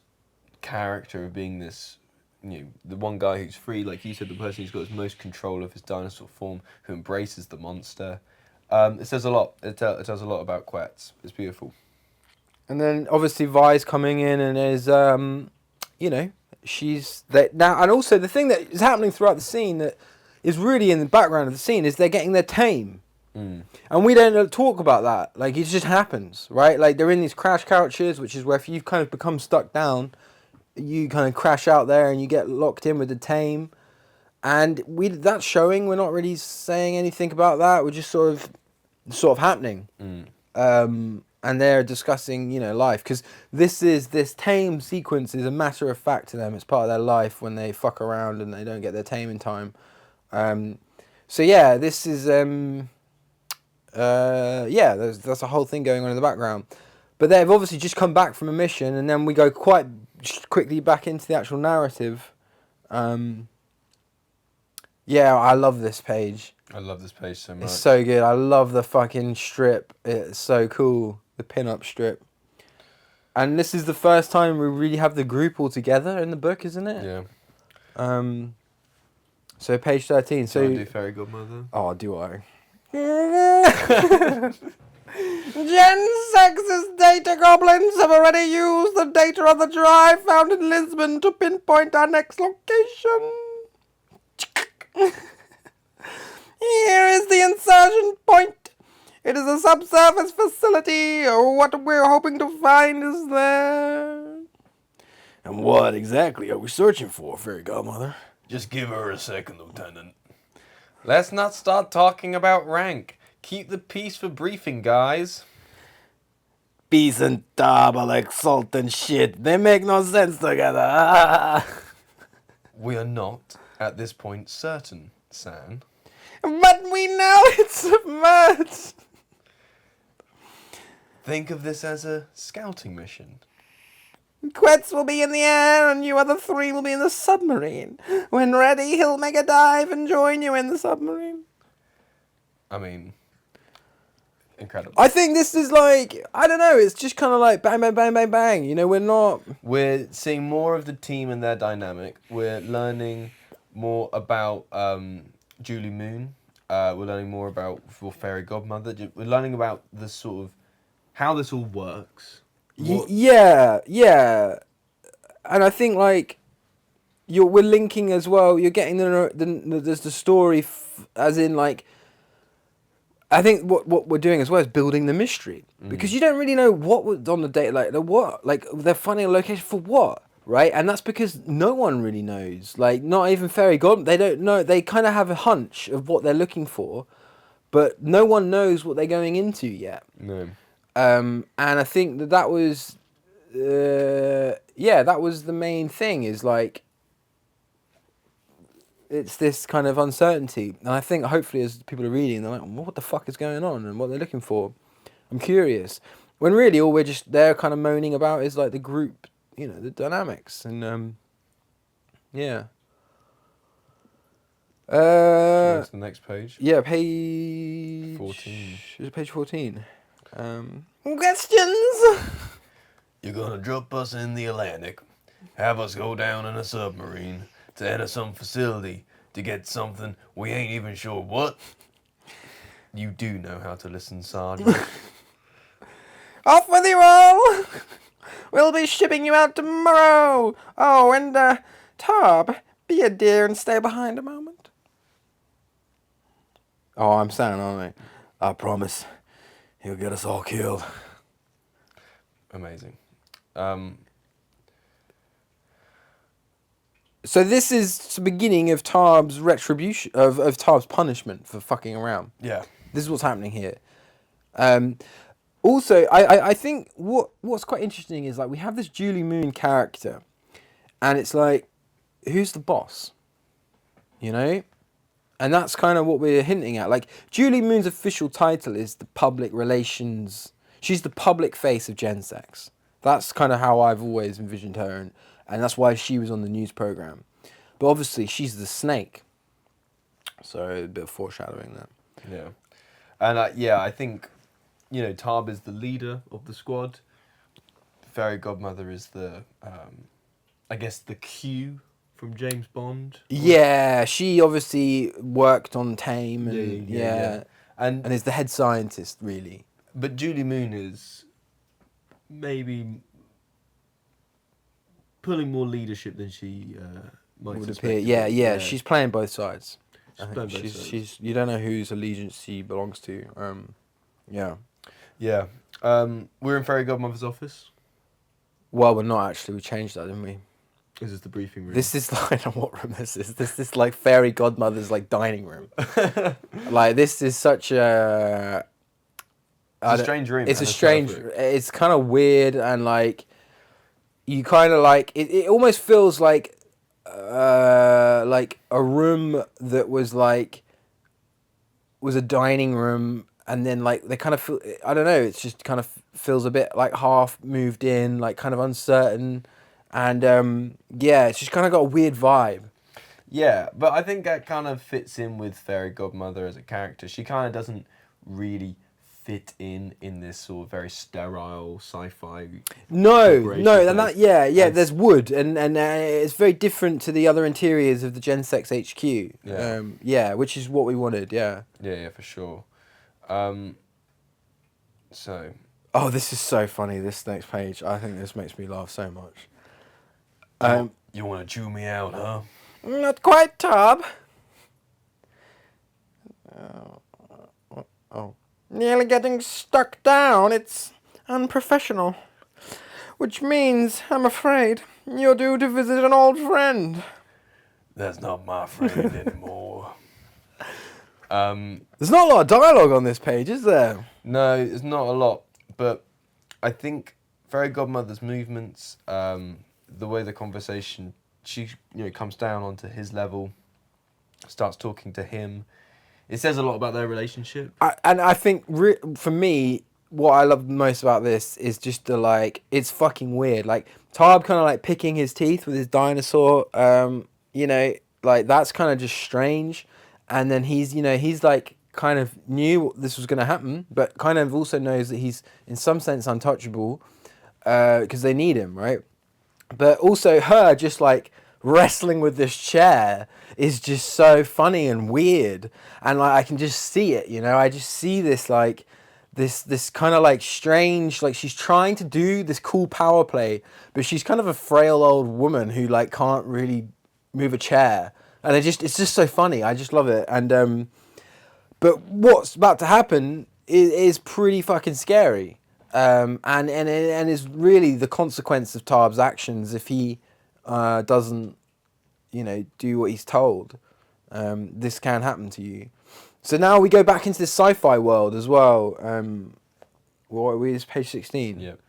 character of being this, the one guy who's free, like you said, the person who's got his most control of his dinosaur form, who embraces the monster. It says a lot. It tells a lot about Quetz. It's beautiful. And then obviously Vi's coming in and is, she's that now, and also the thing that is happening throughout the scene that is really in the background of the scene is they're getting their tame. And we don't talk about that. Like it just happens, right? Like they're in these crash couches, which is where if you've kind of become stuck down, you kind of crash out there and you get locked in with the tame. And that's showing. We're not really saying anything about that. We're just sort of happening. And they're discussing, life, because this tame sequence is a matter of fact to them. It's part of their life when they fuck around and they don't get their tame in time. So yeah, this is that's a whole thing going on in the background. But they've obviously just come back from a mission, and then we go quite quickly back into the actual narrative. Yeah, I love this page. I love this page so much. It's so good. I love the fucking strip. It's so cool. The pin-up strip. And this is the first time we really have the group all together in the book, isn't it? Yeah. So page 13. So do Fairy Godmother. Oh, do I? Gen 6's data goblins have already used the data on the drive found in Lisbon to pinpoint our next location. Here is the insertion point. It is a subsurface facility. What we're hoping to find is there. And what exactly are we searching for, Fairy Godmother? Just give her a second, Lieutenant. Let's not start talking about rank. Keep the peace for briefing, guys. Peace and Tarb are like salt and shit. They make no sense together. We are not, at this point, certain, San. But we know it's submerged. Think of this as a scouting mission. Quetz will be in the air and you other three will be in the submarine. When ready, he'll make a dive and join you in the submarine. I mean, incredible. I think this is like, I don't know, it's just kind of like bang, bang, bang, bang, bang. You know, We're seeing more of the team and their dynamic. We're learning more about Julie Moon. We're learning more about Fairy Godmother. We're learning about the sort of how this all works. yeah. And I think like, we're linking as well. You're getting the story, as in like, I think what we're doing as well is building the mystery, because you don't really know what was on the date, like they're finding a location for what, right? And that's because no one really knows. Like, not even Fairy God, they don't know. They kind of have a hunch of what they're looking for, but no one knows what they're going into yet. No. And I think that was, that was the main thing. Is like, it's this kind of uncertainty, and I think hopefully as people are reading, they're like, what the fuck is going on and what they're looking for. I'm curious. When really all they're kind of moaning about is like the group, the dynamics, and yeah. Go to the next page. Yeah, page 14. Is it page 14? Questions. You're gonna drop us in the Atlantic, have us go down in a submarine to enter some facility to get something we ain't even sure what. You do know how to listen, Sergeant. Off with you all! We'll be shipping you out tomorrow! Oh, and, Tob, be a dear and stay behind a moment. Oh, I'm saying, aren't I? I promise. He'll get us all killed. Amazing. So this is the beginning of Tarb's retribution, of Tarb's punishment for fucking around. Yeah. This is what's happening here. Also, I think what's quite interesting is like we have this Julie Moon character, and it's like, who's the boss? You know? And that's kind of what we're hinting at. Like, Julie Moon's official title is the public relations. She's the public face of Gen Sex. That's kind of how I've always envisioned her, and that's why she was on the news program. But obviously, she's the snake. So a bit of foreshadowing there. Yeah. And I think, Tab is the leader of the squad. Fairy Godmother is the, I guess, the Q from James Bond. Yeah, she obviously worked on Tame, and Yeah. and is the head scientist, really. But Julie Moon is maybe pulling more leadership than she might Would suspect. appear. Yeah, she's playing both sides. She's playing both sides. She's you don't know whose allegiance she belongs to. Yeah. Yeah. We're in Fairy Godmother's office. Well, we're not actually. We changed that, didn't we? This is the briefing room. This is like, I don't know what room this is. This is like Fairy Godmother's like dining room. Like, this is such a. It's a strange room. It's a strange. It's kind of weird, and like, you kind of like it. It almost feels like a room that was a dining room, and then like they kind of feel, I don't know, it's just kind of feels a bit like half moved in, like kind of uncertain, and it's just kind of got a weird vibe. Yeah, but I think that kind of fits in with Fairy Godmother as a character. She kind of doesn't really fit in this sort of very sterile sci-fi. No, and place. there's wood, and it's very different to the other interiors of the Gen Sex HQ. Which is what we wanted. Yeah, for sure. So. Oh, this is so funny. This next page, I think this makes me laugh so much. You want to chew me out, huh? Not quite, Tob. Nearly getting stuck down. It's unprofessional. Which means, I'm afraid, you're due to visit an old friend. That's not my friend anymore. There's not a lot of dialogue on this page, is there? No, it's not a lot. But I think Fairy Godmother's movements, the way the conversation, she comes down onto his level, starts talking to him. It says a lot about their relationship. I think, for me, what I love most about this is just it's fucking weird. Like, Tab kind of like picking his teeth with his dinosaur, that's kind of just strange. And then he's like kind of knew this was going to happen, but kind of also knows that he's in some sense untouchable because they need him, right? But also her just like wrestling with this chair is just so funny and weird, and like I can just see it, you know. I just see this like this kind of like strange, like she's trying to do this cool power play, but she's kind of a frail old woman who like can't really move a chair, and it's just so funny. I just love it. And but what's about to happen is pretty fucking scary, and is really the consequence of Tarb's actions if he doesn't, you know, do what he's told. This can happen to you. So now we go back into this sci-fi world as well. What are we? It's page 16. Yep.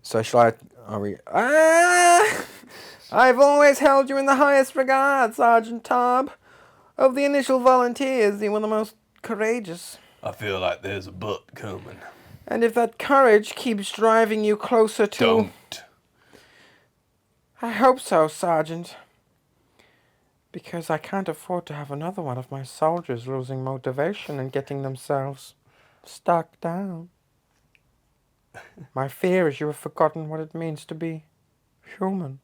So shall I? Are we? I've always held you in the highest regard, Sergeant Tarb. Of the initial volunteers, you were the most courageous. I feel like there's a but coming. And if that courage keeps driving you closer to... Don't. I hope so, Sergeant. Because I can't afford to have another one of my soldiers losing motivation and getting themselves stuck down. My fear is you have forgotten what it means to be human.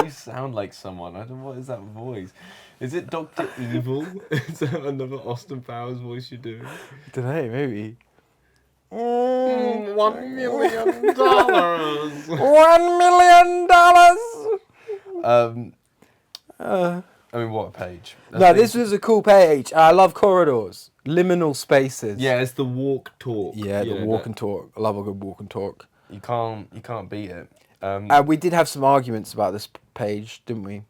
You sound like someone. I don't know, what is that voice? Is it Dr. Evil? Is that another Austin Powers voice you're doing? I don't know, maybe. $1 million. $1 million! I mean, what a page. No, this was a cool page. I love corridors, liminal spaces. Yeah, it's the walk talk. Yeah, the walk and talk. I love a good walk and talk. You can't beat it. We did have some arguments about this page, didn't we?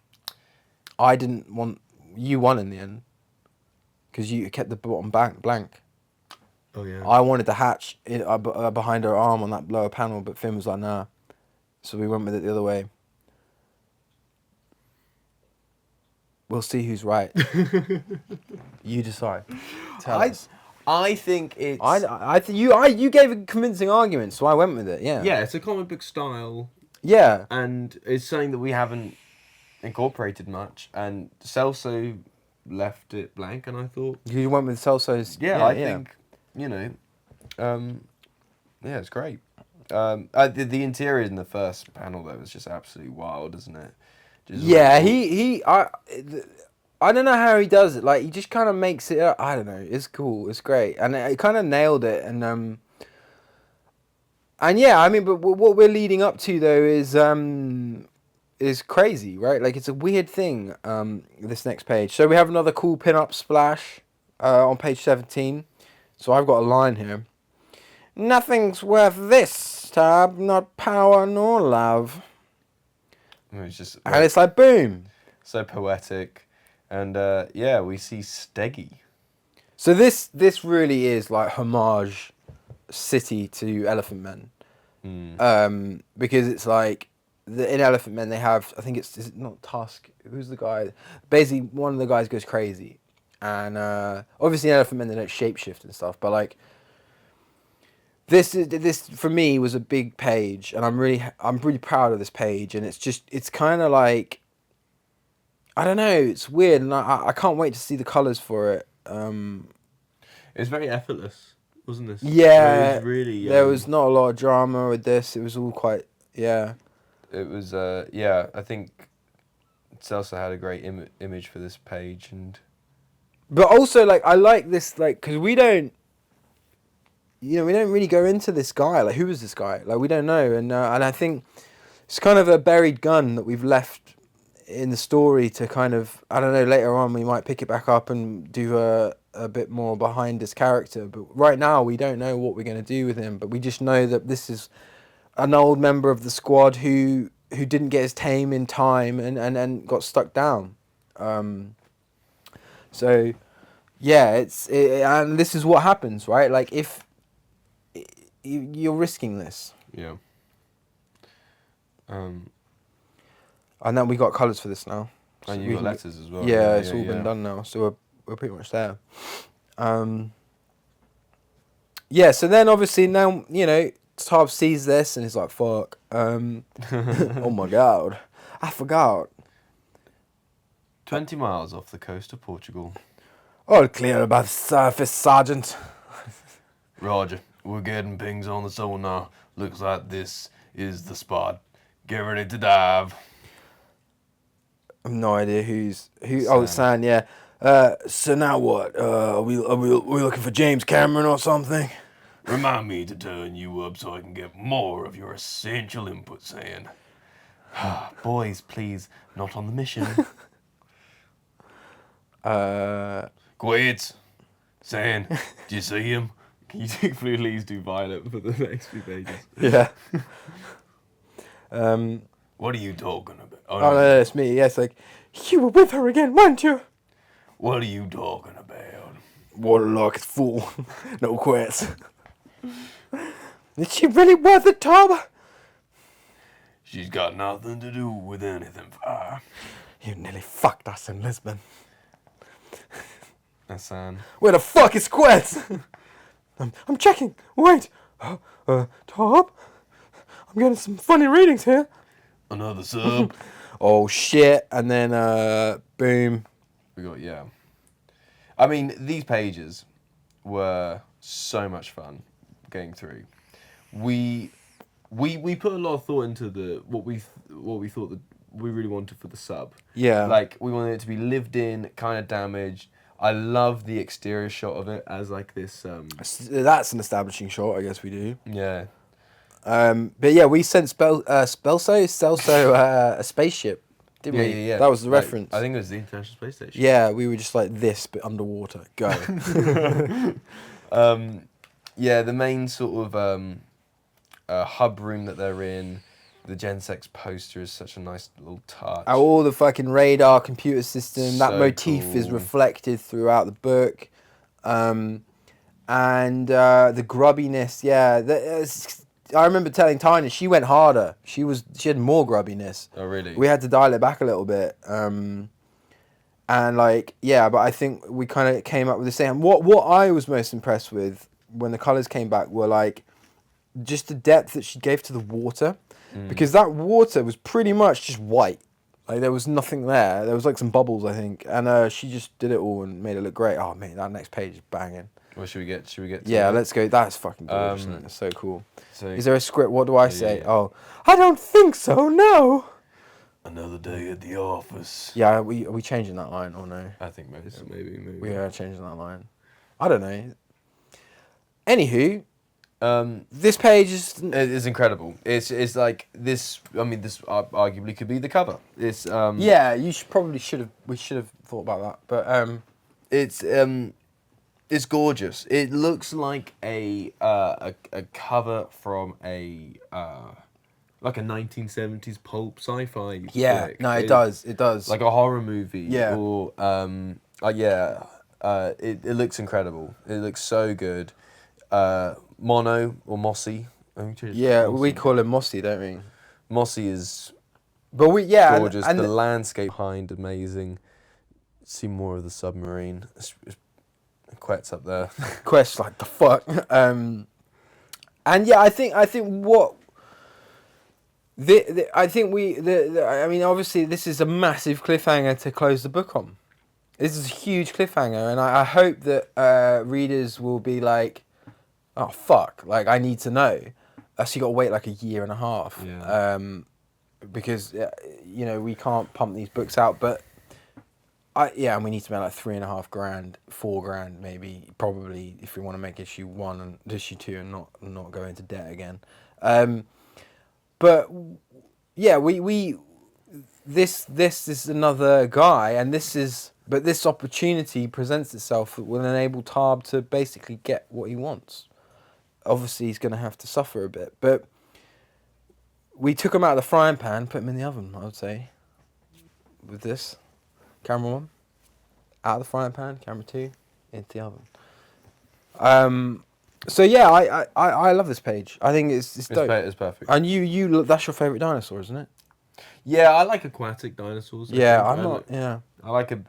I didn't want... You won in the end. Because you kept the bottom blank. Oh, yeah. I wanted the hatch behind her arm on that lower panel, but Finn was like, nah. So we went with it the other way. We'll see who's right. You decide. Tell us. I think it's... You gave a convincing argument, so I went with it, yeah. Yeah, it's a comic book style. Yeah. And it's something that we haven't incorporated much. And Celso left it blank, and I thought... You went with Celso's... I think, you know... yeah, it's great. The interior in the first panel, though, was just absolutely wild, isn't it? Just I don't know how he does it. Like, he just kind of makes it up. I don't know. It's cool. It's great. And it kind of nailed it. And yeah, I mean, but what we're leading up to, though, is crazy, right? Like, it's a weird thing, this next page. So we have another cool pin-up splash on page 17. So I've got a line here. Nothing's worth this, Tab. Not power nor love. It's just... And it's like, boom. So poetic. And yeah, we see Steggy. So this really is like homage city to Elephant Men. Because it's like in Elephant Men they have, I think is it not Tusk? Who's the guy? Basically one of the guys goes crazy. And obviously in Elephant Men they don't shapeshift and stuff, but like this for me was a big page, and I'm really proud of this page, and it's kind of like, I don't know, it's weird, and I can't wait to see the colours for it. It's very effortless, wasn't this? Yeah, it was really. There was not a lot of drama with this. It was all quite, yeah. It was, yeah. I think Celso had a great image for this page, and. But also, like, I like this, like, because we don't really go into this guy. Like, who is this guy? Like, we don't know, and I think it's kind of a buried gun that we've left in the story to kind of, I don't know, later on we might pick it back up and do a bit more behind his character. But right now we don't know what we're going to do with him. But we just know that this is an old member of the squad who didn't get his tame in time and got stuck down. So yeah, and this is what happens, right? Like, if you're risking this. Yeah. And then we got colours for this now. And you got letters as well. Yeah, it's all been done now, so we're pretty much there. Yeah, so then obviously now, you know, Tarb sees this and he's like, fuck. Oh my god, I forgot. 20 miles off the coast of Portugal. All clear above the surface, Sergeant. Roger, we're getting pings on the sonar. Looks like this is the spot. Get ready to dive. I've no idea who. San. Oh, San. Yeah. So now what? Are we looking for James Cameron or something? Remind me to turn you up so I can get more of your essential input, San. Boys, please, not on the mission. Quiet. San, do you see him? Can you please do Violet for the next few pages? Yeah. What are you talking about? Oh no, it's me. Yes, like you were with her again, weren't you? What are you talking about? Waterlock is full. No quits. Is she really worth it, Tom? She's got nothing to do with anything. You nearly fucked us in Lisbon. That's San. Where the fuck is Quets? I'm checking. Wait. Tom? I'm getting some funny readings here. Another sub. Oh shit. And then, boom. We got, yeah. I mean, these pages were so much fun getting through. We put a lot of thought into what we thought that we really wanted for the sub. Yeah. Like, we wanted it to be lived in, kind of damaged. I love the exterior shot of it as like this. That's an establishing shot, I guess we do. Yeah. But yeah, we sent Celso a spaceship, didn't we? Yeah. That was the Like, reference. I think it was the International Space Station. Yeah, we were just like this, but underwater. Go. Yeah, the main sort of hub room that they're in, the Gensex poster is such a nice little touch. All the fucking radar computer system, that So motif is cool. reflected throughout the book. And the grubbiness, yeah. I remember telling Tanya, she went harder. She had more grubbiness. Oh, really? We had to dial it back a little bit. And like, yeah, but I think we kind of came up with the same. What I was most impressed with when the colours came back were like just the depth that she gave to the water. Because that water was pretty much just white. Like there was nothing there. There was like some bubbles, I think. And she just did it all and made it look great. Oh man, that next page is banging. Well, should we get to Yeah, that? let's go. That's fucking gorgeous, isn't it? It's so cool. So, Is there a script? What do I say? yeah. Oh, I don't think so, no. another day at the office. Yeah, are we changing that line or no? I think maybe. We are changing that line. I don't know. Anywho, this page is... It is incredible. It's like this. I mean, this arguably could be the cover. It's Yeah, we should have thought about that. But it's gorgeous. It looks like a cover from a like a 1970s pulp sci-fi. yeah, flick. no, it does. Like a horror movie. Yeah. Or it looks incredible. It looks so good. Mono or Mossy. Yeah, we call him Mossy, don't we? Mossy is But gorgeous. and the landscape behind amazing. See more of the submarine. Quet's up there. Quest like the fuck. And yeah, I think what I mean, obviously this is a massive cliffhanger to close the book on. This is a huge cliffhanger, and I hope that readers will be like, oh fuck, like I need to know. So you got to wait like a year and a half, Yeah. because we can't pump these books out, but and we need to make like $3.5 grand, $4 grand maybe, probably if we want to make issue 1 and issue 2 and not go into debt again. But yeah, this is another guy, and this opportunity presents itself that will enable Tarb to basically get what he wants. Obviously, he's going to have to suffer a bit, but we took him out of the frying pan, put him in the oven, I would say, with this. Camera 1, out of the frying pan. Camera 2, into the oven. So yeah, I love this page. I think it's dope. It's perfect. And you that's your favourite dinosaur, isn't it? Yeah, I like aquatic dinosaurs. Yeah. I like a.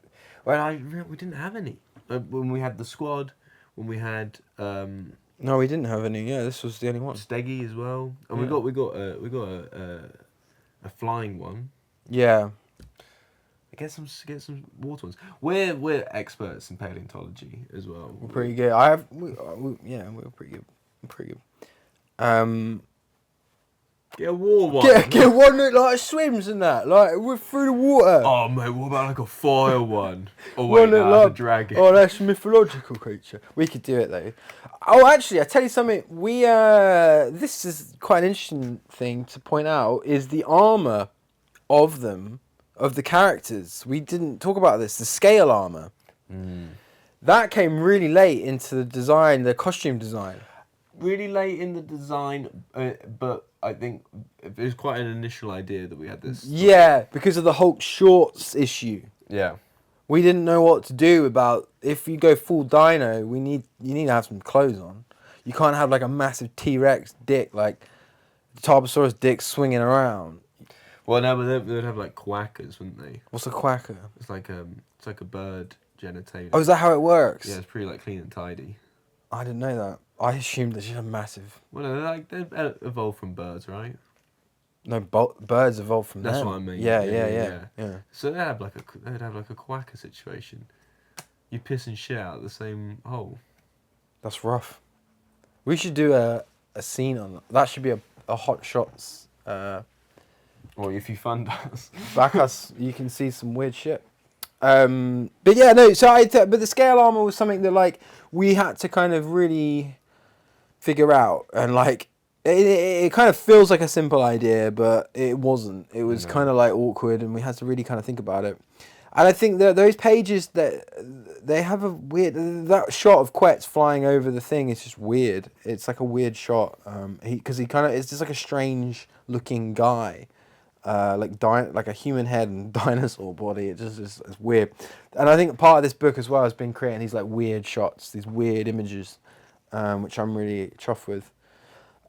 Well, we didn't have any when we had the squad. When we had No, we didn't have any. Yeah, this was the only one. Steggy as well, and we got a flying one. Yeah. Get some water ones. We're experts in paleontology as well. We're pretty good. We're pretty good. We're pretty good. Get a warm one. Get one that like swims and that, like we're through the water. Oh mate, what about like a fire one? Oh One wait, that no, that's a like- dragon. Oh, that's a mythological creature. We could do it though. Oh, actually, I tell you something. This is quite an interesting thing to point out. Is the armor of them, of the characters? We didn't talk about this. The scale armor. That came really late into the design, the costume design. Really late in the design, but I think it was quite an initial idea that we had this. Yeah, because of the Hulk shorts issue. Yeah. We didn't know what to do about if you go full dino. You need to have some clothes on. You can't have like a massive T-Rex dick, like Tarbosaurus dick swinging around. Well, no, but they'd have like quackers, wouldn't they? What's a quacker? It's like a bird genitalia. Oh, is that how it works? Yeah, it's pretty like clean and tidy. I didn't know that. I assumed that she's a massive. Well, no, they evolved from birds, right? No, birds evolved from That's them. what I mean. Yeah. So they'd have like a quacker situation. You piss and shit out of the same hole. That's rough. We should do a scene on that. That should be a Hot Shots. Or if you fund us. Back us, you can see some weird shit. But yeah, no. So but the scale armor was something that like we had to kind of really figure out, and like it kind of feels like a simple idea, but it wasn't. It was kind of like awkward, and we had to really kind of think about it. And I think that those pages that they have a weird that shot of Quetz flying over the thing is just weird. It's like a weird shot. Because he kind of it's just like a strange looking guy. Like a human head and dinosaur body. It just is it's weird. And I think part of this book as well has been creating these like weird shots, these weird images, which I'm really chuffed with.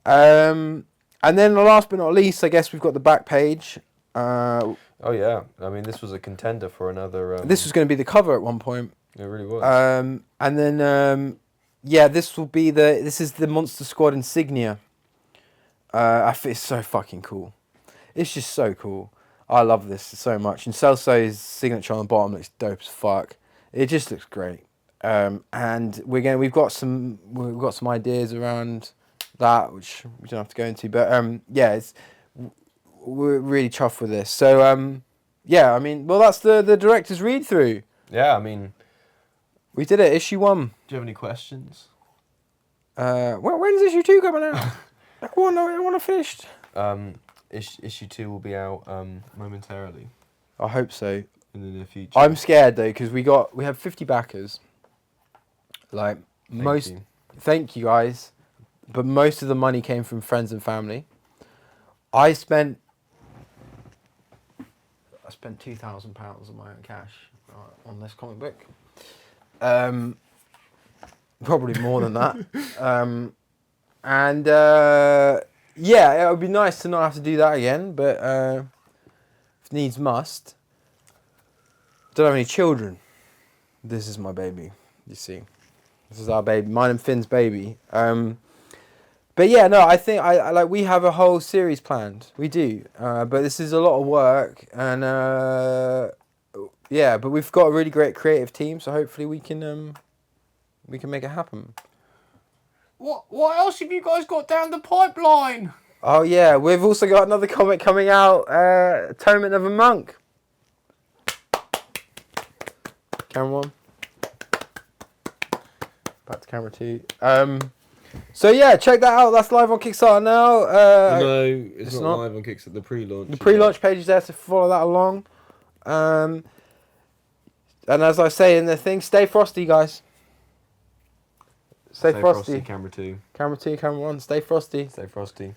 And then last but not least, I guess we've got the back page. Oh yeah, I mean this was a contender for another. This was going to be the cover at one point. It really was. And then this is the Monster Squad insignia. I think it's so fucking cool. It's just so cool. I love this so much. And Celso's signature on the bottom looks dope as fuck. It just looks great. And we've got some ideas around that, which we don't have to go into. But we're really chuffed with this. So that's the director's read through. Yeah, I mean, we did it. Issue 1. Do you have any questions? When's issue 2 coming out? I want to finish. Issue 2 will be out momentarily I hope so. in the near future. I'm scared though because we have 50 backers. Like thank you guys, but most of the money came from friends and family. I spent £2,000 of my own cash on this comic book. Probably more than that. It would be nice to not have to do that again, but if needs must. Don't have any children. This is my baby, you see. This is our baby, mine and Finn's baby. But yeah, no, I think I like we have a whole series planned. We do, but this is a lot of work, and but we've got a really great creative team, so hopefully we can make it happen. What else have you guys got down the pipeline? Oh yeah, we've also got another comic coming out, Atonement of a Monk. Camera 1. Back to camera 2. So yeah, check that out. That's live on Kickstarter now. No, it's not live on Kickstarter. The pre-launch. The pre-launch page is there to follow that along. And as I say in the thing, stay frosty, guys. Stay frosty. Camera 2. Camera 2, camera 1, stay frosty. Stay frosty.